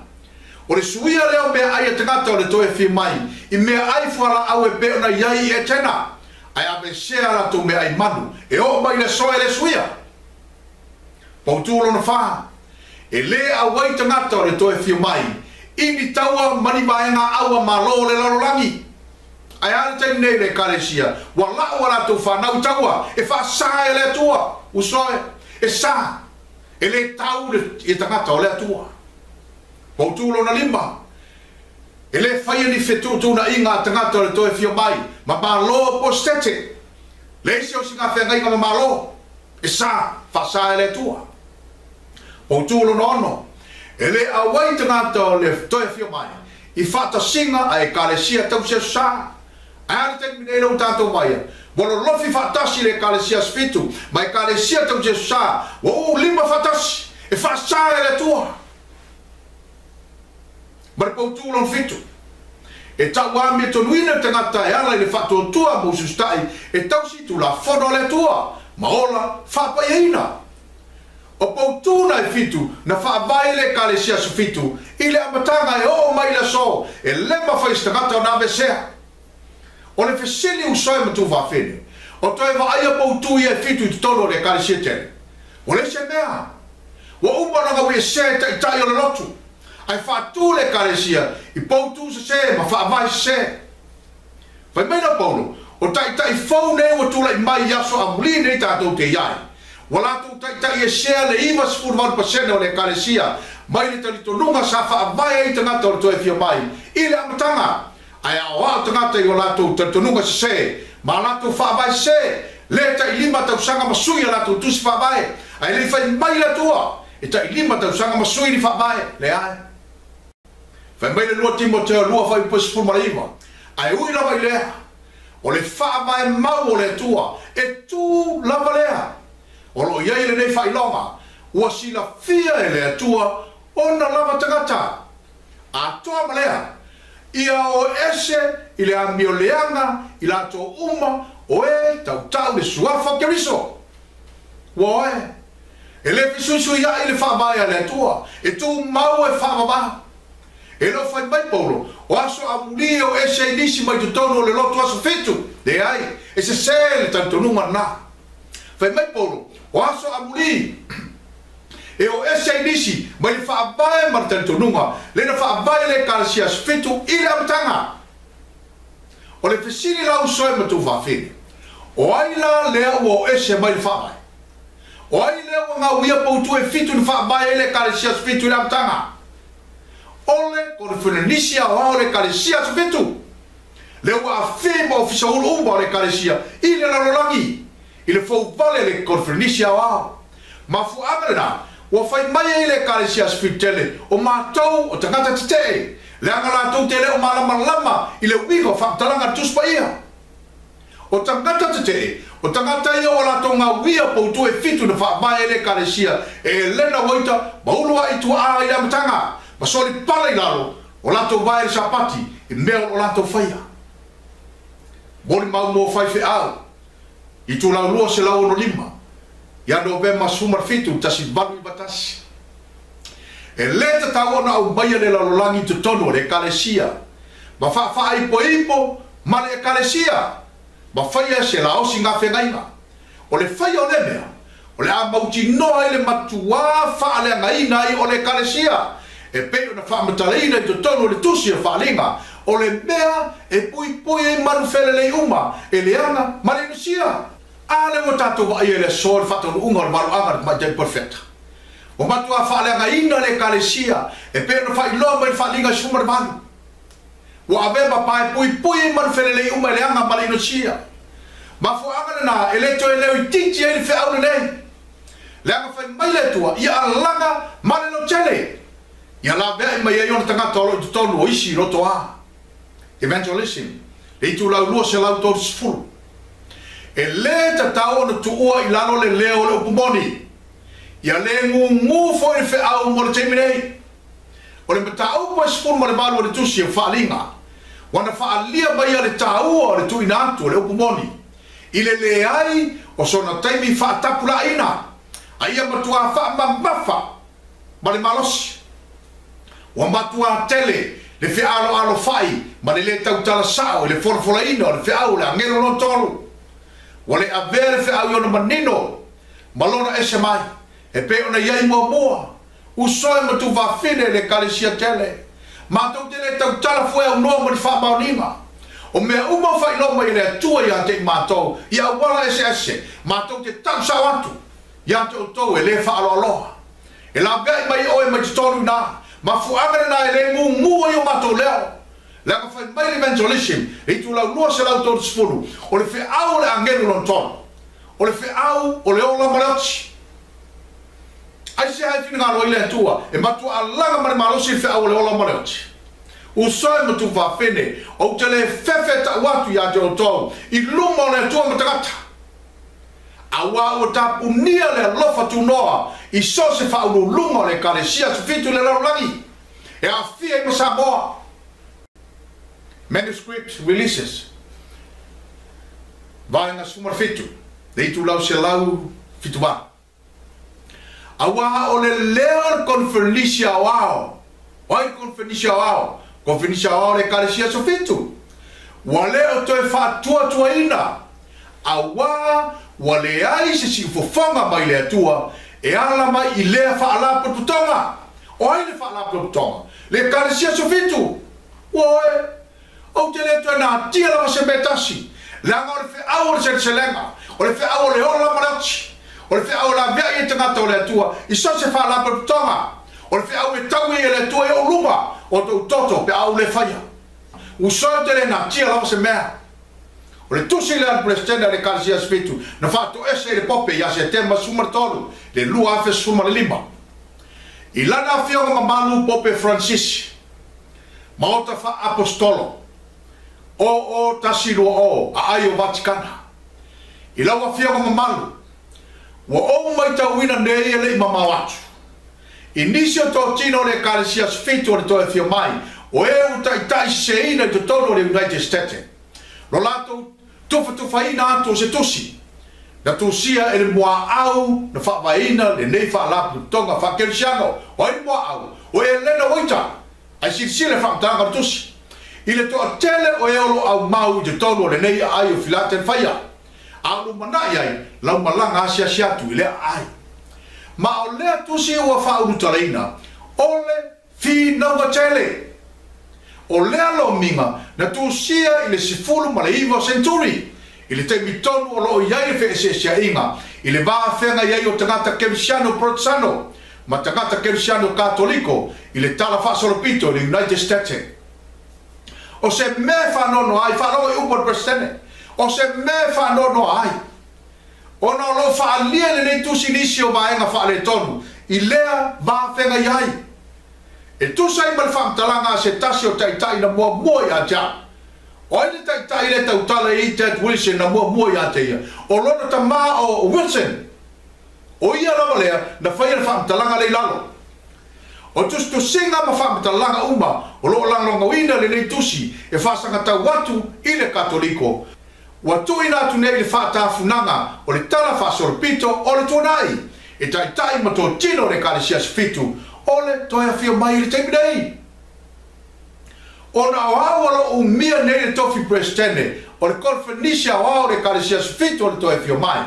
A: O le suia leo mea ai e tangata o le toe fi mai i mea ai fuala au e peo na iai e tena. Ai ave sea la tu mea i manu e o mai le so e le suia. Poutulo na wha e le awai tangata o le toe fi mai ini taua mani vaenga aua malo le lalolangi. Ai ale te nei le kalesia wa la tu whanau taua e wha sa e le atua usoe e sa e le tau e tangata o le atua. Poutulo na lima e le whaia ni whetutu na inga tangata o le toe fi mai ma malo postete le se o singa whenga inga ma malo e sa wha sa e le atua. Poutulo na ono e le awai tangata o le toe fio mai i whata singa a e kalesia tau se sa a ale te mine lau tātou maia walo lofi whatasi le kalesia sfitu ma e kalesia tau se sa wa o lima whatasi e whasa e le tua ma le poutulo na fitu e tau wami e tonuina tangata e ala i le whato tua mo sustai e tau situ la whono le tua ma ola whapaieina. O poutuna e fitu na whaavai le kalesia su fitu i le amatanga e o mai la so e lema whaistangata o na vesea. O le fesili usoi matu whawhene o toi wa aia poutu i e fitu i tono le kalesia tene. O le se mea wa umananga ui e se ta i tai o le lotu ai whaatu le kalesia i poutu se se ma whaavai se. Whai meina paulo o tai whaune ua tula i mai yaso a muline i tātou te iai. Wala tu tai e share le iwa 10% o le kalesia mai le tali tonunga sa whaavai i tangata o le toe fia mai i le amatanga ai awa tangata i o latu tali tonunga se ma latu whaavai se le tai lima tau sanga masui a latu tusi whaavai ai le whai mai la tua e tai lima tau sanga masui ni whaavai le ai whai mai le lua Timoteo lua whai pusi fulmariwa ai ui lava i lea o le whaavai mau o le tua e tu lava lea. O lo iai le nei whailonga, ua sila fia e le atua o na lava tangata. A toa malea, ia o ese i le amio leanga i la to uma o e tau le suafa keriso. Ua e le fisuisu ia i le whaamaya le atua, e tu mau e whaamama. E lo whai mai paulo, o aso amuli o ese nisi mai tutono le lotu aso fitu, le ai, e se se le tantonunga na. Whai mai paulo, o aso amuli e o ese nisi mai le whaabae martantonunga le na whaabae le kalesia fitu i le amatanga o le fesiri lau soe matu whawhine o aila lea o ese mai le whaabae o ai lea o ngā uia poutu e fitu ni whaabae le kalesia fitu i le amatanga ole ko le whenanisia o le kalesia fitu le ua a whima o fisa ulu umba o le kalesia i le lalolangi i le fau vale le konfrenisia o ma fu amarena wa fai mai e le kalesia spitele o mātou o tangata tete le anga lātou te le o malama i le uiga o whaktalanga tuspa ia o tangata tete o tangata ia o lātou ngā uia poutu e fitu na whaamai e le kalesia e lena waita maulua i tua a i le amatanga ma soli pala i laro o lātou vai le sapati i mea o lātou whaia mori mau mo whai whi au i tu lau lua se lau ono lima ia Novema sumar fitu tasi balu i batasi e leta tau ona au maia le lalolangi tu tono le kalesia ma wha ipo ma le kalesia ma whaia se la osi ngā whengainga o le whaia o le mea o le a mauti noa i le matua wha le ngaina i o le kalesia e peo na wha mataleina i tu tono le tusi e wha linga o le mea e pui e manu fele le uma e le anga ma le nusia ale mo tatou wa ia le sol fato unga o malu anga ma te perfecta o matua fa le ngaina le kalesia e pe no fa ilo mai fa linga sumar man wa ave ba pai pui man felele uma le anga mala inosia ma fu anga na eleto ele titi ele fe au nei le anga fa mai le tua ia alanga mala no chele ia la ve mai ia yon tanga tolo tolo isi roto a evangelism e tu la lo se la to sfur ele ta tao no tua ilalo le leo le upumoni ia le ngu fo e fe au mo te minei o le tao po sfur mo le malu le tusi e fa linga wana fa alia mai le tau o le tu inatu le upumoni ile le ai o sona taimi fa tapula ina aia matua fa mafa male malos wa matua tele le fe alo fai ma le tau tala sao le forfola ina le fe au la ngelo no tolu wale avere fe au yo manino malona ese mai e pe ona yai mo usoi mo tu va fine le kalesia tele ma tu tele tau tala foi au no mo fa maunima o me uma fa ilo mai le tua ya te mato ya wala ese ma tu te tau sa watu ya tu to ele fa alo e la gai mai o mai tolu na ma fu amere na ele ngu yo mato leo la ka fa mai evangelism e tu la no se la to sfulu o le fe au le angelo non ton o le fe au o le ola marach ai se ai fina lo ile tua e ma tu ala ma malo se fe au le ola marach o so mo tu va fene o te le fefe ta watu ya jo to I lumo le tua matata awa o ta punia le lofa tu noa I so se fa u lumo le kalesia su fitu le langi e a fie mo sa boa manuscript releases vai na sumar fitu dei tu lau se lau fitu ba awa o le leon confernicia wao oi confernicia wao le kalesia su fitu wale o to fa tua ina awa wale ai se si fofonga mai le tua e ala mai I le fa ala putonga oi le fa ala putonga le kalesia su fitu oi o te le to na tia la se betasi la ngor fe awor se lenga o le fe awor le ola marachi o le fe awor la via e tanga to le tua I so se fa la putonga o le fe awor tau e le tua e o luma o to toto pe awor le faya o so te le na tia la se mea o le tusi le presidente le kalesia spitu na fa to ese le pope ya se tema sumar tolu le lua fe sumar lima I lana fio ma malu pope Francis maota fa apostolo o tasiro o ayo Vaticana I lawa fia ma malu wa o mai tawina nei le mama watu inisio to tino le kalesia spitu le to fio mai o e u tai seina to tono le United States lo lato tu faina to se tosi da tosia ele moa au na fa vaina le nei fa la tonga fa kelsiano o e moa au o e le no oita ai si le fa tanga tosi ile to tele o e olo au mau de tono le nei ai o filate faia au manai ai la malanga asia tu ile ai ma o le tosi o fa u taleina ole fi no tele o lea lo minga na tu sia ile sifulu ma le iwa centuri ile te mitonu o lo iai fe sia inga ile va fenga iai o tangata kersiano protestano ma tangata kersiano katoliko ile tala fa solopito le United States o se me fa no ai fa lo upo presidente o se me fa no ai o no lo fa aliene nei tu sinisio va enga fa le tonu ilea va fenga iai e tu sai mal fam talanga se tasio tai na mo ya ja o ile tai le tau tala I Ted Wilson na mo ya te o lona ta ma o Wilson o ia la valea na fai fam talanga le lalo o tu singa ma fam talanga uma o lo lango ina le nei tusi e fa sanga ta watu ile katoliko watu ina tu nei le fa ta funanga o le tala fa sorpito o le tonai e tai ma to tino le kalesia fitu ole to ya fio mai le tempo dei ona awalo o mia nei tofi prestene o le confernicia o le kalesia fitu o to ya fio mai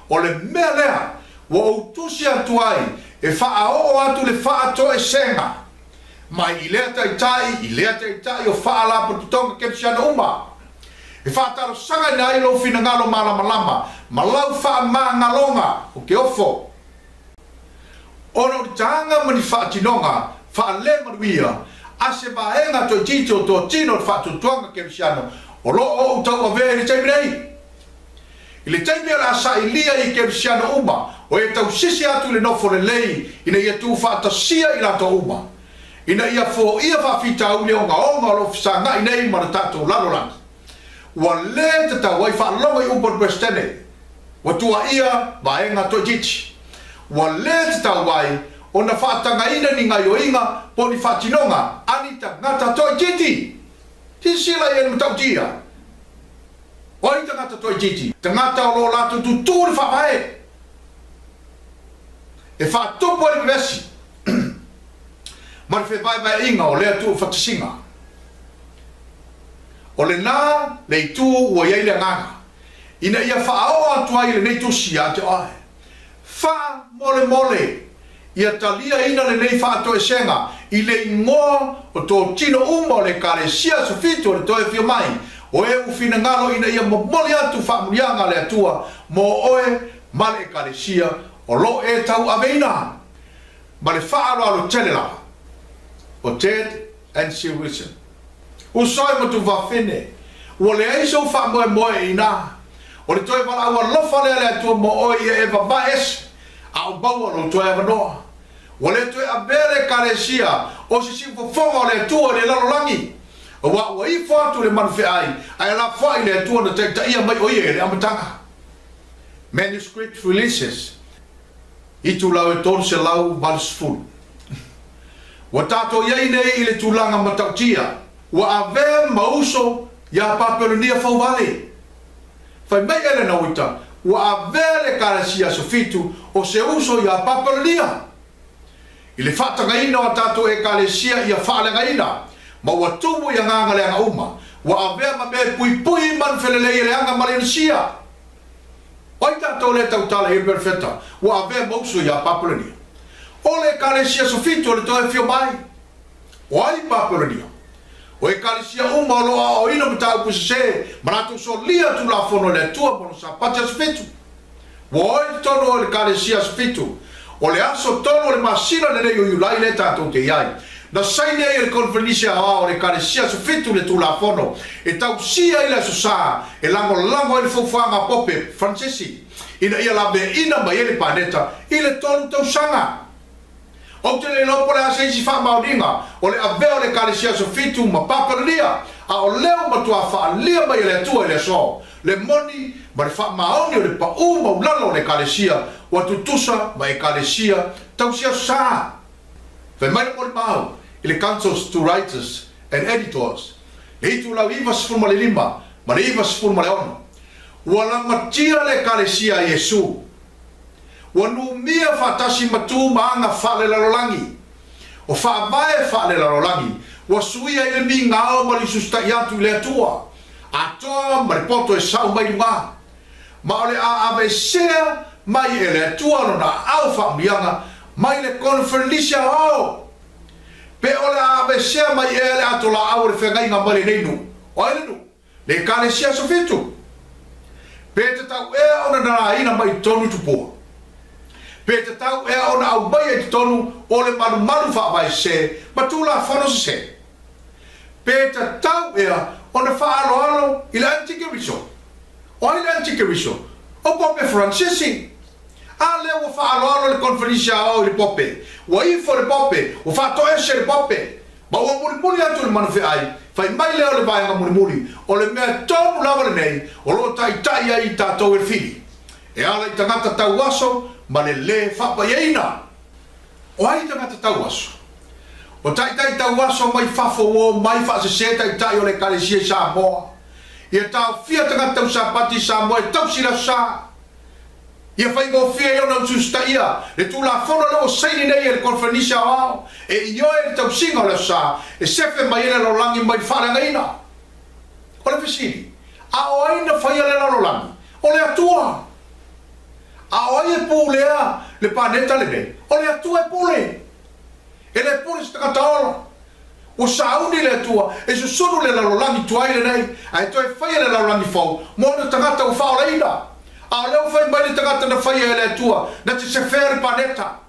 A: o le melea wo tusi atuai e fa o atu le fa to e senga mai ile tai o fa la putonga ke sia uma e fa talo sanga nai lo fina ngalo malama malau fa mangalonga o ke ofo ono tanga mani fa tinonga fa le manuia a se vaenga to tito to tino fatu tuanga kerisiano o lo o tau ave le taimi nei ile taimi la sa ilia I kerisiano uma o e tau sisi atu le nofo le lei ina ia tu fata sia ila to uma ina ia fo ia fa fita ule o nga lo fisanga ina I mana tato lalo lang wa le te tau wai fa longa I umpor bestene wa tua ia vaenga to titi wa le te tau wai ona whaatanga ina ni ngai o inga po ni whaatinonga anita ngata toi titi ti sila ia ni tautia o ita ngata toi titi ta ngata o lo lato tu tūri whaae e whaatupo ni vesi ma ni whai inga o lea tu whatasinga o le nā le itu ua iei le nganga ina ia whaao atua I le nei tu sia te oe wha mole mole ia talia ina le nei whaato e senga I le ingoa o tō tino uma o le kare sia so fitu o le toe fio mai o e ufina ngalo ina ia moli atu whaamurianga le atua mo oe male e kare sia o lo e tau aveina ma le whaaro alo telela o Ted and Sue Wilson usoi mo tu whawhine ua le eiso whaamoe moe ina o le toe wala ua lofa le atua mo oe ia e vabaes a o baua lo toe avanoa wale tu abele karesia o si fofonga le tua le lalolangi o wa I foatu le manfe ai la foi le tua na te ia mai o ye le amatanga manuscript releases I tu lau e tonu se lau balsful wa tato ye nei le tulanga matautia wa ave mauso ya papelonia fo vale fai mai ele na uita wa avele karesia sofitu o se uso ya papelonia I le whatangaina o tātou e kalesia ia whaalengaina ma ua tumu ia nganga le anga uma wa avea ma me pui pui man whelelei le anga Malaysia oi tātou le tautala e perfeta wa avea mausu ia Papulania o le kalesia sofitu le toe fio mai oi Papulania o e kalesia uma loa o ino mta upusese manatu so lia tu la fono le tua mono sa patia sofitu oi tono le kalesia sofitu o le aso tono le masina ne nei o iulai le tātou te iai. Na saine e le konferenisia a o le karesia so fitu le tulafono. E tau sia i le asosa e lango e le faufuanga pope Francesi. Ina ia lawe ina mai ele paneta i le tonu tau sanga. O te le lopo le aseisi wha mauringa o le aveo le karesia so fitu ma paparia. A o leo matua wha lia mai le atua i le so. Le moni ma le wha maoni o le pa maulalo le karesia wa tutusa ma e kalesia tau sia sa ve mai mo mau ile councils to writers and editors le tu la viva sfuma le lima ma le viva sfuma le ono wala matia le kalesia Yesu wa nu mia fatasi matu maanga fale la rolangi o fa vai fale la rolangi wa suia ile minga o ma li susta yatu le tua ato ma poto e sau mai ma ole a avesea mai ele tua na alfa mianga mai le konferenisia o pe ola abesea mai ele atola aure fengai nga male neinu o ele no le kalesia sofitu pe te tau e ona na ina mai tonu tupo pe te tau e ona au bai e tonu o le malu fa vai se matula fono se pe te tau e ona fa alo ila antikeriso o ila antikeriso o pope Francesi a le o fa alo le conferentia o le pope o info le pope o fa to ese le pope ma o muri atu le manfe ai fai mai le o le vai nga muri o le mea tonu lava le nei o lo tai ai tatou e fili e ala i tangata tau aso ma le whapa ieina o ai tangata tau aso o tai tau aso mai fafo o mai fa se tai o le kalesia sa moa ia tau fia tangata tau sa pati sa moa e tau sila sa ia fai go fia yo na justa ia le tu la fono le o sei nei le conferentia o e io e tau singa le sa e sefe mai le lo langi mai fara ngaina o le fisili a o aina fai le lo langi o le atua a o e pulea le paneta le be o le atua e pule e le pule sta kataola o sauni le atua e su sonu le lo langi tuai le nei ai to e fai le lo langi fo mo no tangata o fa o leina a leo fai mai le tangata na fai ele atua na te se fere paneta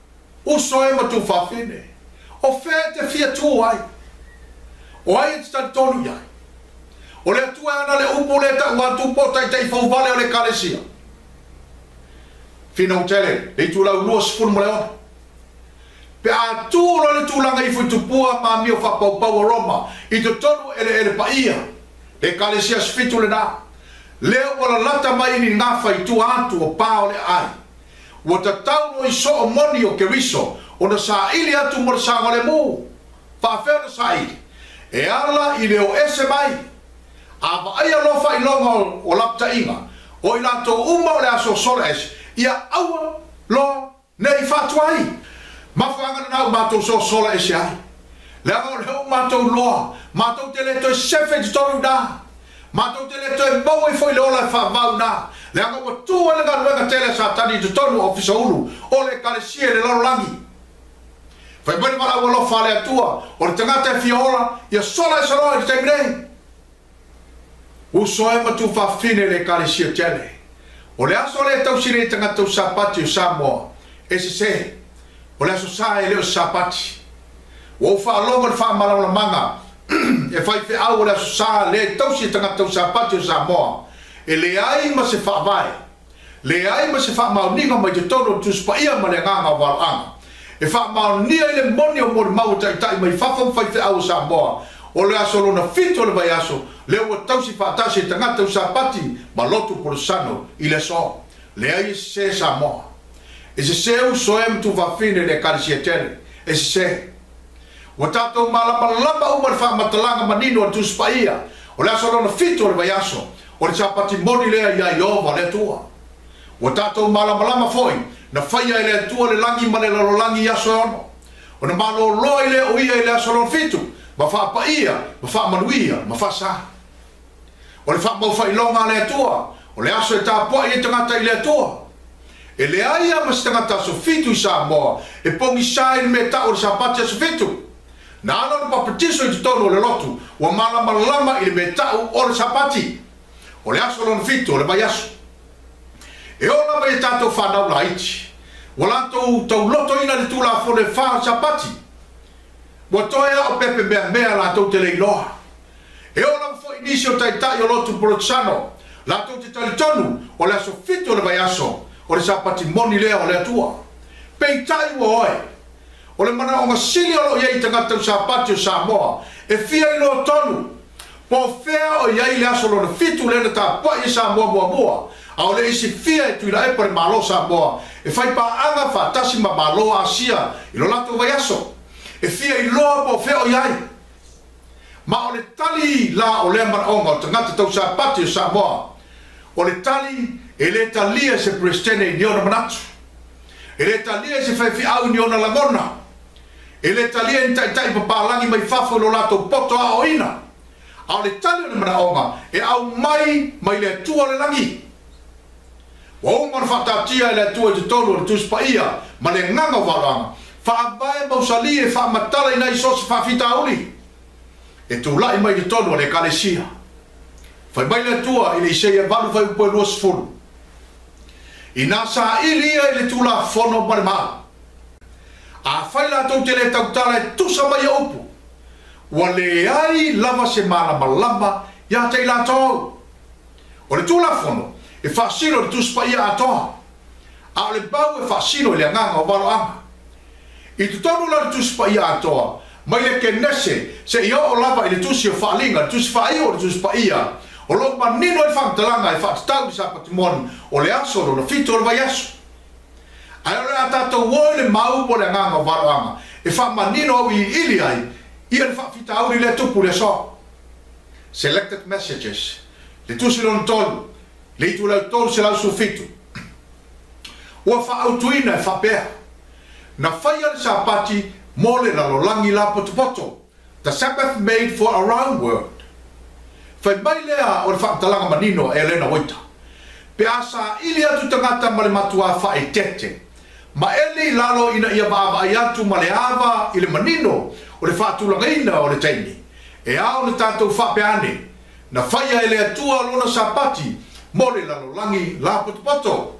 A: o soe ma tu fa fine o fe te fia tu ai O ai te tonu ia. O le atua ana le upu le ta watu po tai tai fau vale o le kalesia. Fina utele, le tu la ulua sifun mo le ona. Pe a tu lo le tulanga i fu tupua ma mio fa pau pau Roma. I te tonu ele paia. Le kalesia sfitu le na. Leo wala lata mai ni ngafa i tu atu o pao le ai. Wata tauno i so o moni o keriso. O na sa ili atu mo le sanga le mu. Fa feo na sa ili. E ala i leo ese mai. A va ai alofa i longa o lapta inga. O i lato uma o le aso sola ese. Ia aua lo nei fatuai. Mawhangana nau mātou so sola ese ai. Lea ngau leo mātou loa. Mātou te leto e sefe te toru nā. Mātou te leto e mau e foi leola e whamau nā. Lea ngau wa tua le ngaruenga tele sa tani te toru ofisa ulu. O le kalesia le larolangi. Whai bani mara ua lofa le atua. O le tangata e fiola. Ia sola e saroa e te teminei. Uso e matu whawhine le kalesia tele. O le aso le tau sire tangata u sapati o Samoa. Ese se. O le aso sa e leo sapati. O whaalonga le whaamalaula manga. E whai whi au o le aso sa le tau sire tangata u sapati o Samoa. E le ai ma se whaavai. Le ai ma se whaamauninga mai te tono tuspa ia ma le nganga walanga. E whaamaunia i le moni o mori mau tai mai whawham whai whi au o Samoa. O le aso lona fito le vai aso. Le ua tausi whaatasi e tangata u sapati ma lotu porosano i le so. Le ai se Samoa. E se se u so e mtu whawhine le kalesia tele. E se se. Wa tātou malama umar whamatalanga manino a tuspa ia. O le aso lona fito le vai aso. O le sapati moni lea ia i ova le tua. Wa tātou malama foi. Na whaia i le tua le langi ma le lalolangi i aso ono. O na malo loa i le o ia i le aso lona fito. Ma wha ia, ma wha manuia, ma wha sa. O le wha mau wha ilonga le atua. O le aso e tāpua i e tangata i le atua. E le aia ma se tangata so fitu i Samoa. E pongi sa i me ta o le sapati aso fitu. Na ala le papatiso i tutonu o le lotu. Wa malama i le me ta o le sapati. O le aso lona fitu, o le vai aso. E o lava i tātou whanau la iti. Wa lantou tau loto ina le tūla fo le wha sapati. Wa toea o pepe mea la tau te leiloa. E o la fo inisi o taitai o lotu polotsano. La tau te talitonu o le aso fito le vai aso. O le sapati moni lea o le atua. Peitai ua oe. O le mana o ngasili o lo iei tangata o sapati o Samoa. E fia i lo tonu. Po fea o iei le aso lo na fitu le na ta pa i Samoa mua. A o le isi fia e tuila e pare malo Samoa. E fai pa anga fa tasi ma malo asia. I lo lato vai aso. E fia i loa po feo iai. Ma o le tali la o le manaonga o tangata tau sapati o Samoa. O le tali e le talia se prestene i niona manatu. E le talia se fai fi au niona langona. E le talia in tai papalangi mai fafo lo lato poto a oina. A o le tali o le manaonga e au mai le tua le langi. Wa umar whatatia e le tua te tolu o le tuspa ia ma le nganga waranga. Whaabae mausali e whaamatala i nei sosi whaafita uli. E tu lai mai te tonu le kalesia. Whai mai le tua i le isei e valu whai upoe luas fulu. I nā sa ilia i le tula whono marima. A whai la tau te le tautala e tusa mai a upu. Wa le ai lava se malama ia te la tau. O le tula whono e whaasino le tuspa ia atoa. A le bau e whaasino i le nganga o walo anga. I tu tonu la tuspa ia atoa. Mai le kenese se ia o lava i le tusi o whaalinga, le tusi whaia o le tuspa ia. O lo manino e whamatalanga e whaatatau i sapatimoni o le aso o le fito o le vai aso. Ai o le atatou o le mau po le nganga o waroanga. E whamanino au i ili ai, ia le whaafita auri le tupu le so. Selected messages. Le tusi lona tolu. Le itu lau tolu se lau su fitu. Ua whaautuina e whapea. Na whaia le sapati mo le lalolangi la potopoto. The Sabbath made for a round world. Whai mai lea o le whaatalanga manino e Elena Waita. Pe asa ili atu tangata ma le matua whae tete. Ma eli lalo ina ia vaava ai atu ma le ava i le manino o le whaatulanga ina o le taimi. E ao le tātou whapeane. Na whaia e le atua lona sapati mo le lalolangi la potopoto.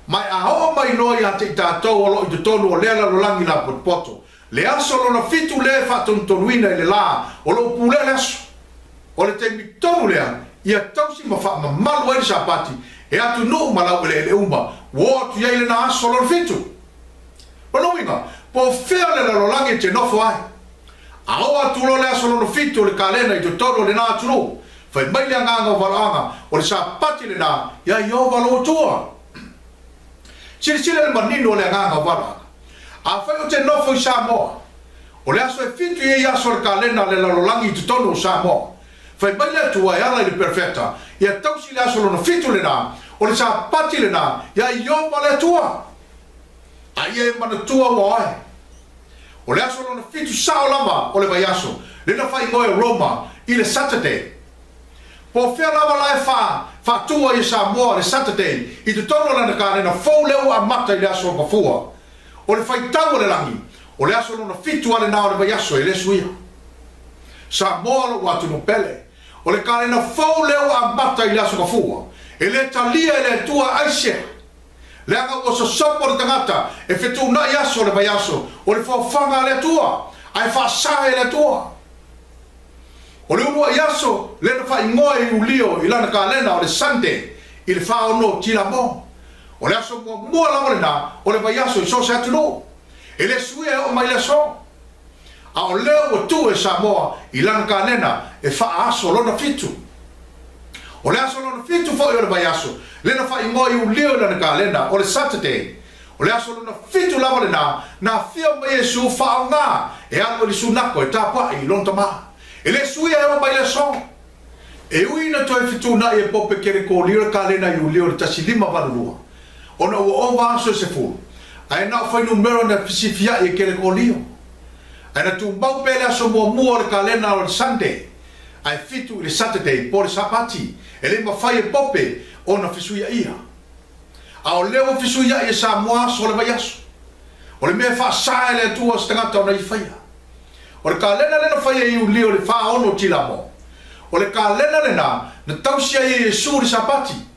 A: Mai a hoa mai noi a te tātou o lo i te tonu o lea lalolangi la potopoto. le aso lo na fitu le fa tontonuina le la o lo pule le aso o le te mitonu le ia tausi ma fa ma malu ai sapati e atu no malau le uma wo tu ia le na aso lo fitu o no winga po fea le lo langi te no ai ao atu lo le aso lo fitu le kalena i to todo le na atu no fa mai le nganga valanga o le sapati le na ia yo valo tua sile le manino le nganga valanga a fai o te nofo i Samoa o le aso e fitu i aso le kalena le lalolangi i tutono o Samoa fai mai le atua e ala i le perfecta ia tausi le aso lono fitu le na o le sapati le na ia i opa le atua a ia e manatua wa ai o le aso lono fitu sao lava o le vai aso le na fai ngoe Roma i le Saturday po fea lava la e fa tua i Samoa le Saturday i tutono le na kalena fau leo a mata i le aso pafua o le fai tau le langi o le aso lona fitu ale na o le vai aso e le suia Samoa lo watu no pele o le kalena fau leo a mata i le aso kafua e le talia e le tua aise le anga o sosopo le tangata e fitu na i aso le vai aso o le fawafanga le tua ai whaasae le tua o le unua i aso le na fai ngoe i ulio i lana kalena o le Sunday i le whao no tila mo o le aso mua lava le na o le vai aso i so se atu no e le sue o mai le so a o leo o tu e Samoa i lana kalena e wha aso lona fitu o le aso lona fitu fo i o le vai aso le na wha ingo i ulio i lana kalena o le Saturday o le aso lona fitu lava le na fia mai e su wha o ngā e alo li su nako e tāpua i lonta maa e le sue o mai le so e uina to e fitu na i e pope kere ko lio kalena i ulio le tasi lima valurua ona o vaso se fu ai na foi numero na pisifia e kele kolio ai na tu mau pele aso mo mo le kalena o Sunday ai fitu le Saturday por sapati e le mafai e pope ona fisuia ia a o leo fisuia e Samoa so le vai aso o le me fa sa le tua stangata ona i faia o le kalena le na faia i ulio le fa ono tilamo o le kalena le na tausia e su le sapati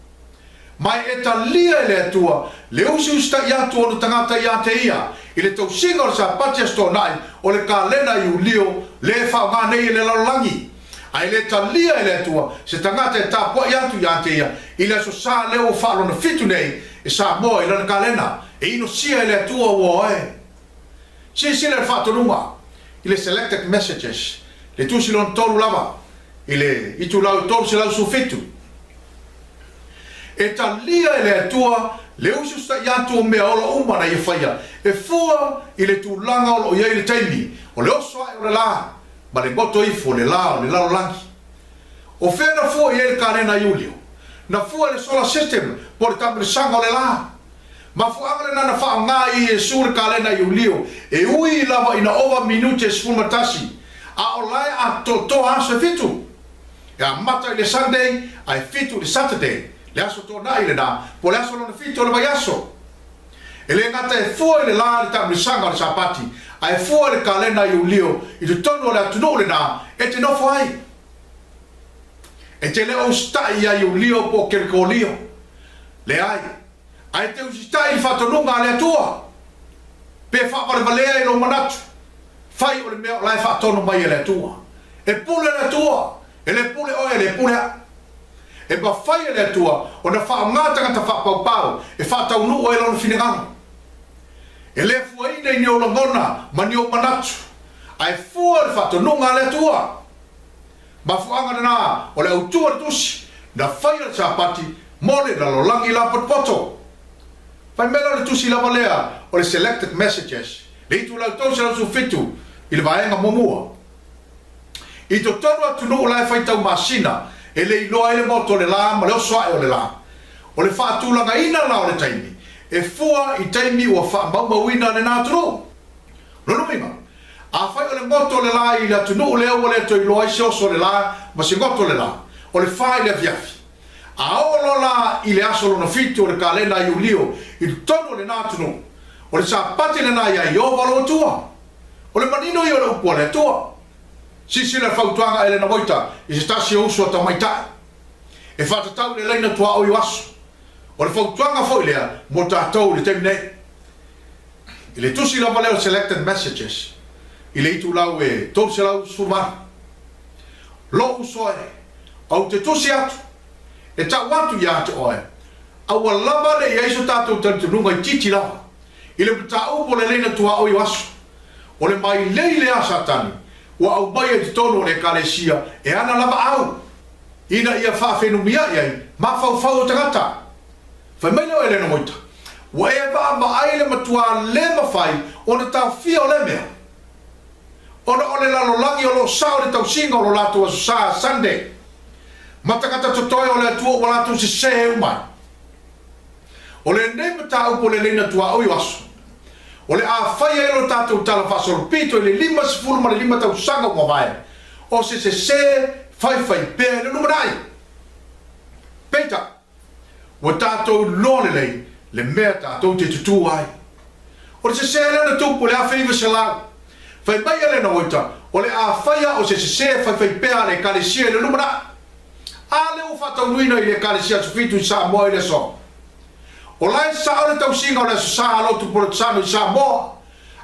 A: mai e talia le atua le usi usta i atu o tangata i ate ia i le tausinga o le sapati asto nai o le kalena i ulio le whaonga nei le lalolangi ai le talia le atua se tangata e tapua i atu i ate ia i le aso sa leo o whaalo na fitu nei e sa moa i lana kalena e ino sia le atua o oe si le whaatonunga i le selected messages le tusi lon tolu lava i le itu lau tolu se lau su fitu e talia e le atua le usi usta i atu o mea ola umana i whaia e fua i le tūlanga o iei le taimi o le oso ai o le la ma le goto ifo le la o le lalo langi o whea na fua i e le karena Iulio na fua le solar system po le tamile sanga o le la ma fua angale na wha ngā i e su le karena Iulio e ui lava ina ova minute e sfumatasi a o lai a to aso e fitu e a mata i le Sunday ai fitu le Saturday le aso to na ile na po le aso lona fitu le vai aso e le ngata e fua le la le tamile sanga o le sapati ai fua le kalena Iulio i te tono le atunu le na e te nofo ai e te leo stai a Iulio po kerkolio le ai te ustai il fatonunga le atua pe fa vale valea i lo manatu fai o le mea la fa tono mai le atua e pule le atua e le pule o e le pule e ba fai le atua o na fa ngata ngata fa pau pau e fa tau nu o e lo finigano e le fuaina i ni o longona ma ni o manatu ai fua le fatonunga le atua ma fuanga na o le autua tusi na fai le sapati mole na lo langi la potpoto fai mela le tusi la valea o le selected messages le itu la tausa la su fitu i le vaenga momua i to tonu atu no la fai tau masina e le iloa ele moto le la ma le oso ai o le la o le faatulanga ina la o le taimi e fua i taimi ua fa maumauina le natu no no minga a fai o le moto le la i le atu no le o le to iloa i se oso le la ma se ngoto le la o le fai le viafi a olo la i le aso lona fitu o le kalena Iulio i tonu le natu no o le sapati le na ia i ova lo tua o le manino i o le upua le tua si le fautuanga ele na moita i se tasi o uso ta maita e fatatau le leina tua o i waso o le fautuanga foi lea mo tātou le temne i le tusi la valeo selected messages I le itu lau e tolu se lau surmana. Lo usoe. Au te tosi atu. E ta watu ya te oe. Au a lava le ia iso tātou tantununga I titi lava. I le pata upo le leina tua oi wasu. O le mai leile a satani. Wa au mai e te tono le kalesia. E ana lava au. Ina ia whawhenumia iai. Ma whau o tangata. Whai mai leo e lena moita. Wa e wa ma aile matua le mawhai. O na tau fia o le mea. Ona o le lalolangi o lo sao le tau singa o lo lato a sa Sunday. Matakata totoe o le atua o lato se se umai. O le ne mata upo le leina tua oi wasu. O le a whaia e lo tātou tala whasoro pito e le 5 ma le 5 tau sanga o mawai. O se whai pēr le numerai. Peita. O tātou lone lei le mea tātou te tutu ai. O le se lena tupu le a whaiva se lau. Whai mai ele na oita, o le a whaia o se whai pēr le kalesia le numerai. A leo whatau nuina I le kalesia su fitu I sa moa I le so. O lai sa o le tau singa o le sa alotu por tsano I sa moa.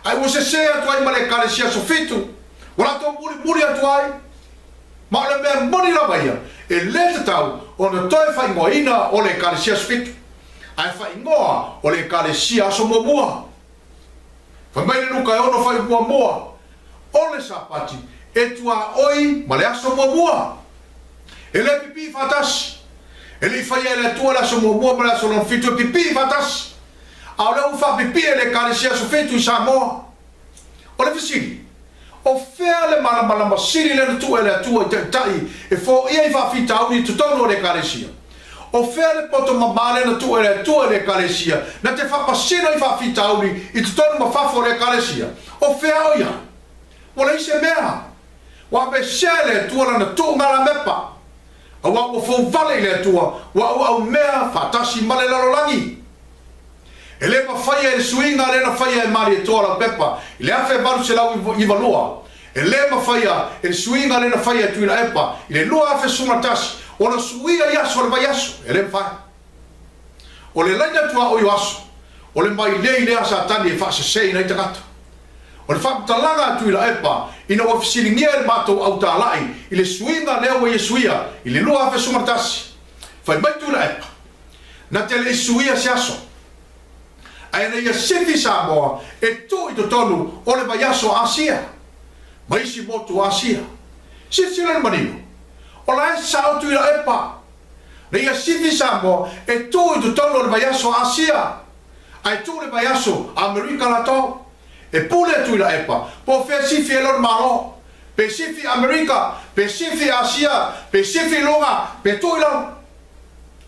A: Ai o se atu ai ma le kalesia su fitu. O la tau muri atu ai. Ma o le mea moni la vaia. E le te tau o na toi whai ngoina o le kalesia su fitu. Ai whai ngoa o le kalesia so mua. Whai mai le nuka e ono whai mua. O le sapati e tua oi ma le aso mua. E le pipi fatasi. E le whai e le tua la so mua ma le aso non fitu e pipi fatasi. A o le ufa pipi e le kalesia su fitu I sa moa. O le visiri. O fea le mana masiri le tu e le tua I te tai e fo ia I whawhita au ni tutono le kalesia. O fea le poto mamale na tu e le tua le kalesia. Na te whapasino I whawhita au ni I tutono ma whafo le kalesia. O fea o ia. O le ise mea. Wa me sele tua na tu ngala mepa. A wa o fo vale le tua. Wa au mea fatasi male lalolangi. E le mawhaia e suinga le na whaia e mari e toa la pepa. I le awhe baru se lau I valua. E le mawhaia e suinga le na whaia e tuina epa. I le lua awhe sumatasi. O na suia yaso le vai aso. E le mwhai. O le laina tua o aso. O le mai le asa tani e whaase sei na I tagata. O le whakatalanga atu I la epa. Ina wa fisiringia e matou au tālai. I le suinga leo e suia. I le lua awhe sumatasi. Whai mai tu la epa. Na te le suia se aso. Aina ia sifi Samoa e tu I to tonu o le vai aso Asia. Ma isi motu Asia. Sisila le manino. O la e sao tu I la epa. Na ia sifi Samoa e tu I to tonu o le vai aso Asia. Ai tu le vai aso Amerika la tau. E pule tu I la epa. Po fe sifi e lor malo. Pe sifi Amerika. Pe sifi Asia. Pe sifi longa. Pe tu I la.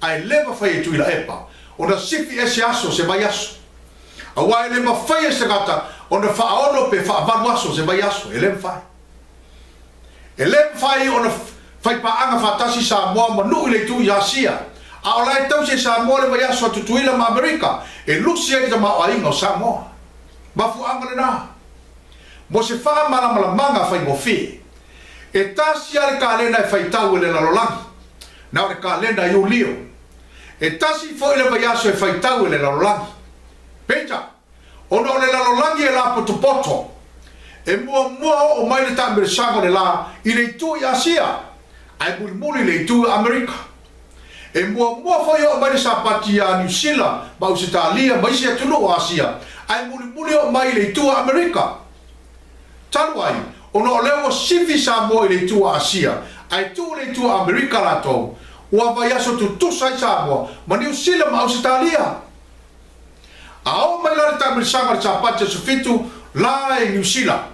A: Ai leva fai tu I la epa. O na sifi e se aso se vai aso. Awa ele mawhaia se gata o na whaono pe whaavaru aso se vai aso. Ele mwhai. Ele mwhai o na whaipaanga whatasi Samoa manu I le tu I Asia. A o lai tau se Samoa le vai aso a tutuila ma Amerika. E luksi e ta mao ainga o Samoa. Mafuanga le na. Mo se wha manga whai mofi. E tasi ale ka lena e whaitau e le lalolangi. Na o le ka lena I ulio. E tasi fo ele vai aso e whaitau e le lalolangi. Peita, ono le lalolangi e la poto. E mua o mai le tamere sango le la I le tu I Asia. Ai muli le tu Amerika. E mua foi o mai le sapati a New Zealand, ma Australia, mai se tunu o Asia. Ai muli o mai le tu Amerika. Taluai, ono le o sivi Samoa I le tu Asia. Ai tu le tu Amerika la to. Ua vai aso tu sai Samoa, ma New Zealand ma Australia. Ao mai la tamere sango le sapati su fitu la e New Zealand.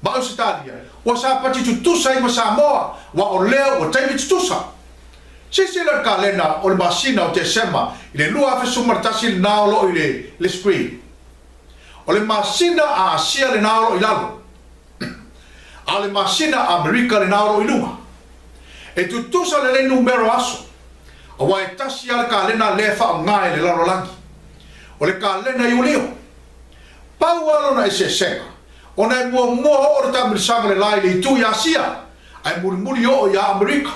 A: Ma Australia, wa sapati tu sai ma Samoa, wa o leo o taimi tu sa. Se la kalena o le masina o te sema, I le lua awhe sumartasi naolo I le screen. O le masina a Asia le naolo I lalo. A le masina a Amerika le naolo I lua. E tutusa le numero aso. A wa e tasi ale kalena le wha o ngae le lalo langi. O le kalena I ulio. Pau alo na se senga. O na mua o le tamirisanga le lai le tu I Asia. Ai muri o I Amerika.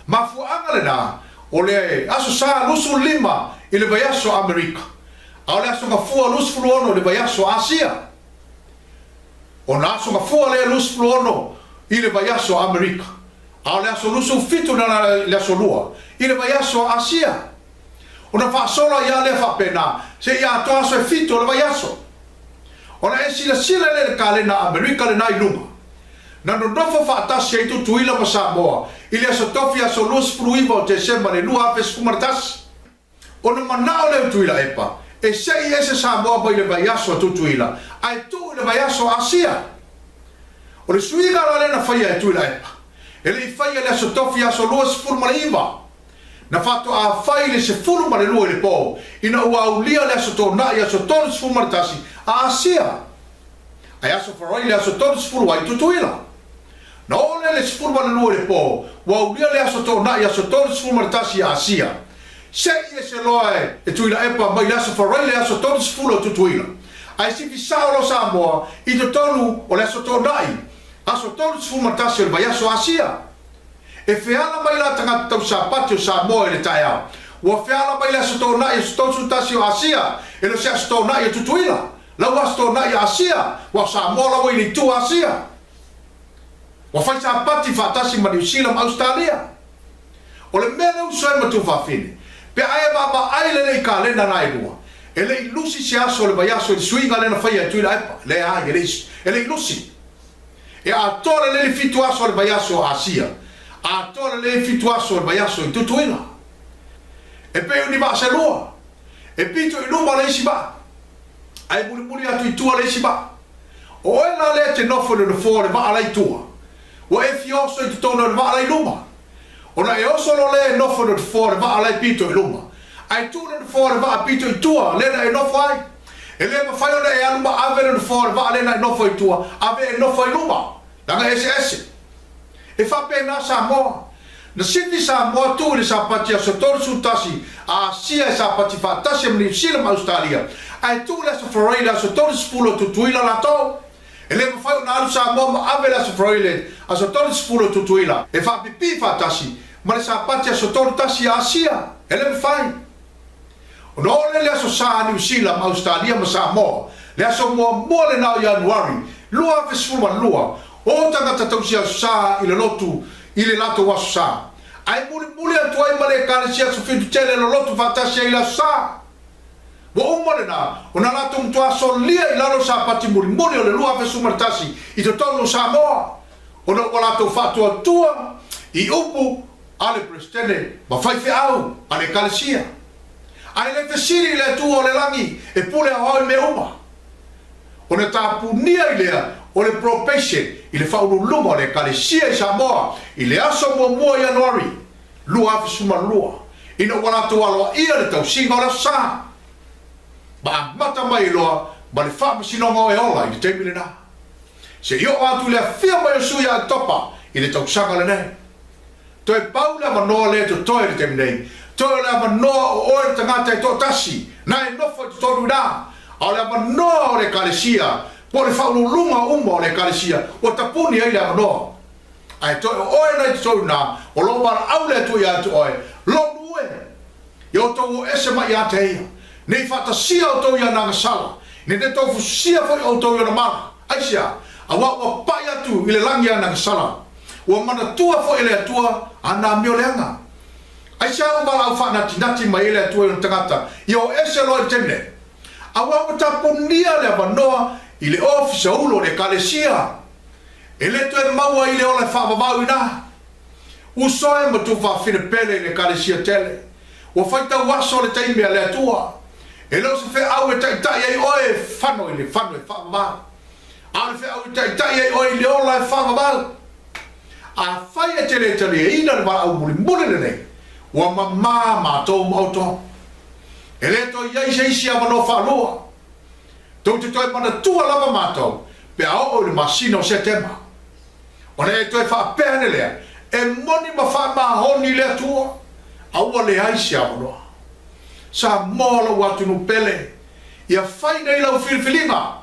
A: Mafuanga le na o le aso sa lusu 5 I le vai aso Amerika. A o le aso ngafua lusu 10 le vai aso Asia. O na aso ngafua le lus fluono ile vayaso Amerika. A le aso lusu fitu na le aso lua ile vayaso Asia. O na whaasola ia le whapena se ia toa so e fitu le vayaso. O na e sila le kale na Amerika le nai lunga. Na no nofo whaatasi e tu tuila ma Samoa ile aso tofi aso lus fluiva o te sema le lua afe skumartasi. O na manao le tuila epa. E sei ese Samoa ba ile vayaso tutuila. Ai tu ile vayaso Asia. O le suiga la le na whaia e tuila epa. E le whaia le aso tofi aso lua sifuru ma le iwa. Na whato a whai le sifuru ma le lua le po. Ina ua ulia le aso tō na i aso tōru sifuru maritasi a Asia. Ai aso wharai le aso tōru sifuru ai tutuila. Na ole le sifuru ma le lua le po. Ua ulia le aso tō na i aso tōru sifuru maritasi a Asia. Se ia se loa e tuila epa mai le aso wharai le aso tōru sifuru o tutuila. Ai si fisao lo Samoa i te tonu o le aso tō nai. Aso tōru sifuru maritasi o le vai aso Asia. E feala mai la tangata tau sapati o Samoa e le tae au. Ua feala mai le aso tō nai aso tōru tasi o Asia. E lo se aso tō nai o tutuila. Lau aso tō nai Asia. Ua Samoa lau i ni tu Asia. Ua fai sapati whaatasi ma New Zealand Australia. O le mele uso e matu whawhine. Pe ae mama ai le nei ka lena nai lua. E le ilusi se aso le vai aso e suinga lena whai a tuila epa. Le ai e le ilusi. E a tore le fitu aso le vai aso Asia. A tore le fitu aso le vai aso i tutuila. E pe uni va se lua. E pito i luma le isi ba. Ai muli atu i tua le isi ba. O e la le te nofo le nofo le va alai tua. O e fioso i te tono le va alai luma. O na e oso lo le nofo le nofo le va alai pito i luma. Ai tu le nofo le va pito i tua le na e nofo ai. E le ma fai o le e aluma ave le nofo le va le na e nofo i tua. Ave e nofo i luma. Danga ese. E fa pena Samoa. Na siti Samoa tu le sapati a sotor sutasi a Asia e sapati fatasi a New Zealand Australia. Ai tu le safari la sotor spulo tutuila la to. E le fai na alu Samoa ma ave la safari a sotor spulo tutuila. E fa pipi fatasi ma le sapati a sotor tasi a Asia. E le fai. O no le aso sa New Zealand Australia ma Samoa. Le aso mo le na Januari. Lua fesfuma lua. O tangata tausia sa i le lotu i le lato waso sa. Ai muli atu ai male kare sia su fitu tele lo lotu fatasi i la sa. Wa umare na, o na lato mtua so lia i laro sa pati muli o le lua fesu martasi i te tonu Samoa. O na walato fatu atua i upu ale prestene ma fai au ale kare sia. Ai le fesiri le tu o le langi e pule a hoi me uma. O na tapunia i lea o le probation i le whaurulunga o le kalesia i Samoa i le aso mua Januari lua afisuma lua ina walato aloa ia le tausinga o le sa ma mata mai loa ma le whamasinonga o e ola i le teimile na se io atu le afia mai o suia a topa i le tausanga le nei to e pau le manoa le to toi le teimile to le manoa o oe tangata i to tasi na e nofo i toru na o le manoa o le kalesia po le whaurulunga umma o le kalesia o tapuni ai le manoa ai to oe nei to na o lo para au le tu ia to oe lo nue yo to o ese mai ate ia nei fata sia o to ia na sala ne te to sia foi o to ia na ma ai sia a wa pa ia tu ile langi na sala o mana tua foi ile tua ana mio leanga ai sia o bala fa na tinati mai ile tua no tangata yo ese lo tene a wa o tapunia le manoa ile office ulo le kalesia ele to e maua ile ola fa babau ina usoe mo tu fa fine pele le kalesia tele o faita waso le taimi ale tua ele o se fe au e tai ai oe fano ile fano e fa babau a fe au tai ai oe ile ola e fa babau a fai e tele ina le ba au muli le o mama to moto ele to ia se sia mano fa loa to te toi mana tua lava mato pe ao le masino se tema ona e toi fa pene le e moni ma fa ma honi le tua au le ai sia mano sa mola watu no pele ia fai nei la filfilinga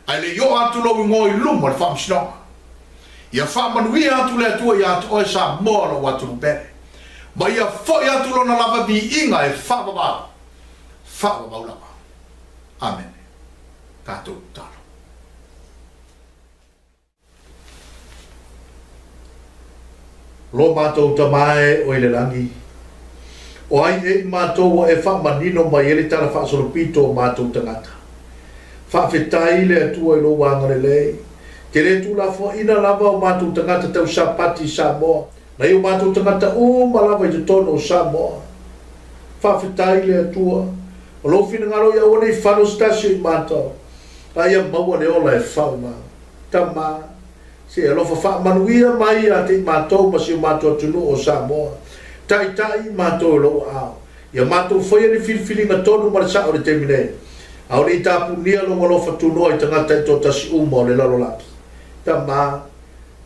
A: ai le yo atu lo ngoi lumo le fam sino ia fa manui atu le tua ia atu o sa mola watu no pele ma ia fo ia atu lo na lava bi inga e fa baba lava amen. Tato talo.
B: lo mātou tamae o i le langi. O ai e mātou o e wha manino mai ele tala wha solopito o mātou tangata. Wha whetai le atua i lo wangare lei. Ke le tu la fo ina lava o mātou tangata tau Sapati Samoa. Na i o mātou tangata o malava i te tono o Samoa. Wha whetai le atua. O lo fina ngaro ia o nei whano stasio i mātou. Ai a maua le ola e whau mā. Tama. Se e lofa wha manuia mai a te mātou ma si o mātou atunu o Samoa. Tai mātou lo ao. Ia mātou whaia ni whilwhilinga tonu ma le sa o le temine. Au ni tāpu nia longa lofa tunoa i tangata i tō tasi uma o le lalo lapi. Ta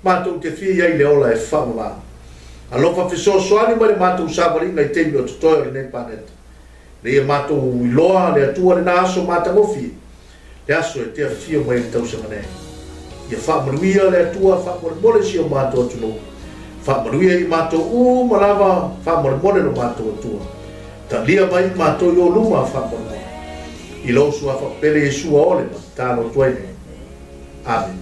B: mātou te whia i le ola e whau mā. A lofa whiso soani ma le mātou sāwaringa i temi o tutoia o le nepaneta. Le ia mātou i loa le atua le na aso mātangofi. Le aso e tea whio mai le tausanga ne. Ia whaamanuia le atua whaamole si o mātou atunu. Whaamanuia i mātou malava whaamole no mātou atua. Ta lia mai mātou i o luma whaamole. I lo sua whapele e sua ole ma tāno tuaine. Amen.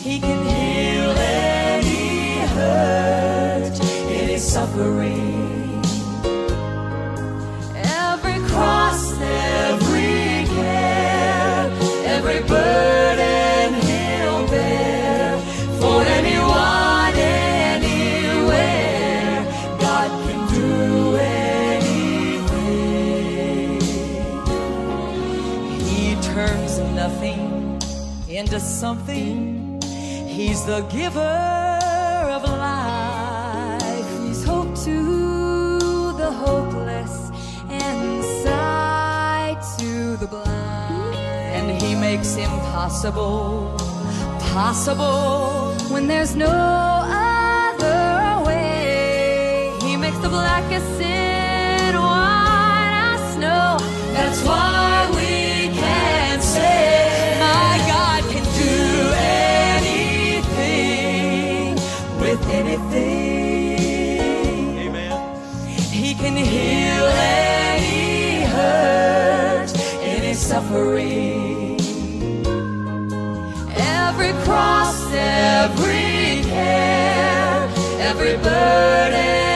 C: He can heal any hurt, any suffering, every cross, every care, every burden he'll bear. For anyone, anywhere, God can do anything. He turns nothing into something. He's the giver of life. He's hope to the hopeless and sight to the blind. And he makes impossible possible when there's no other way. He makes the blackest sin white as snow. That's why we can say, my God can do anything. Amen. He can heal any hurt, any suffering, every cross, every care, every burden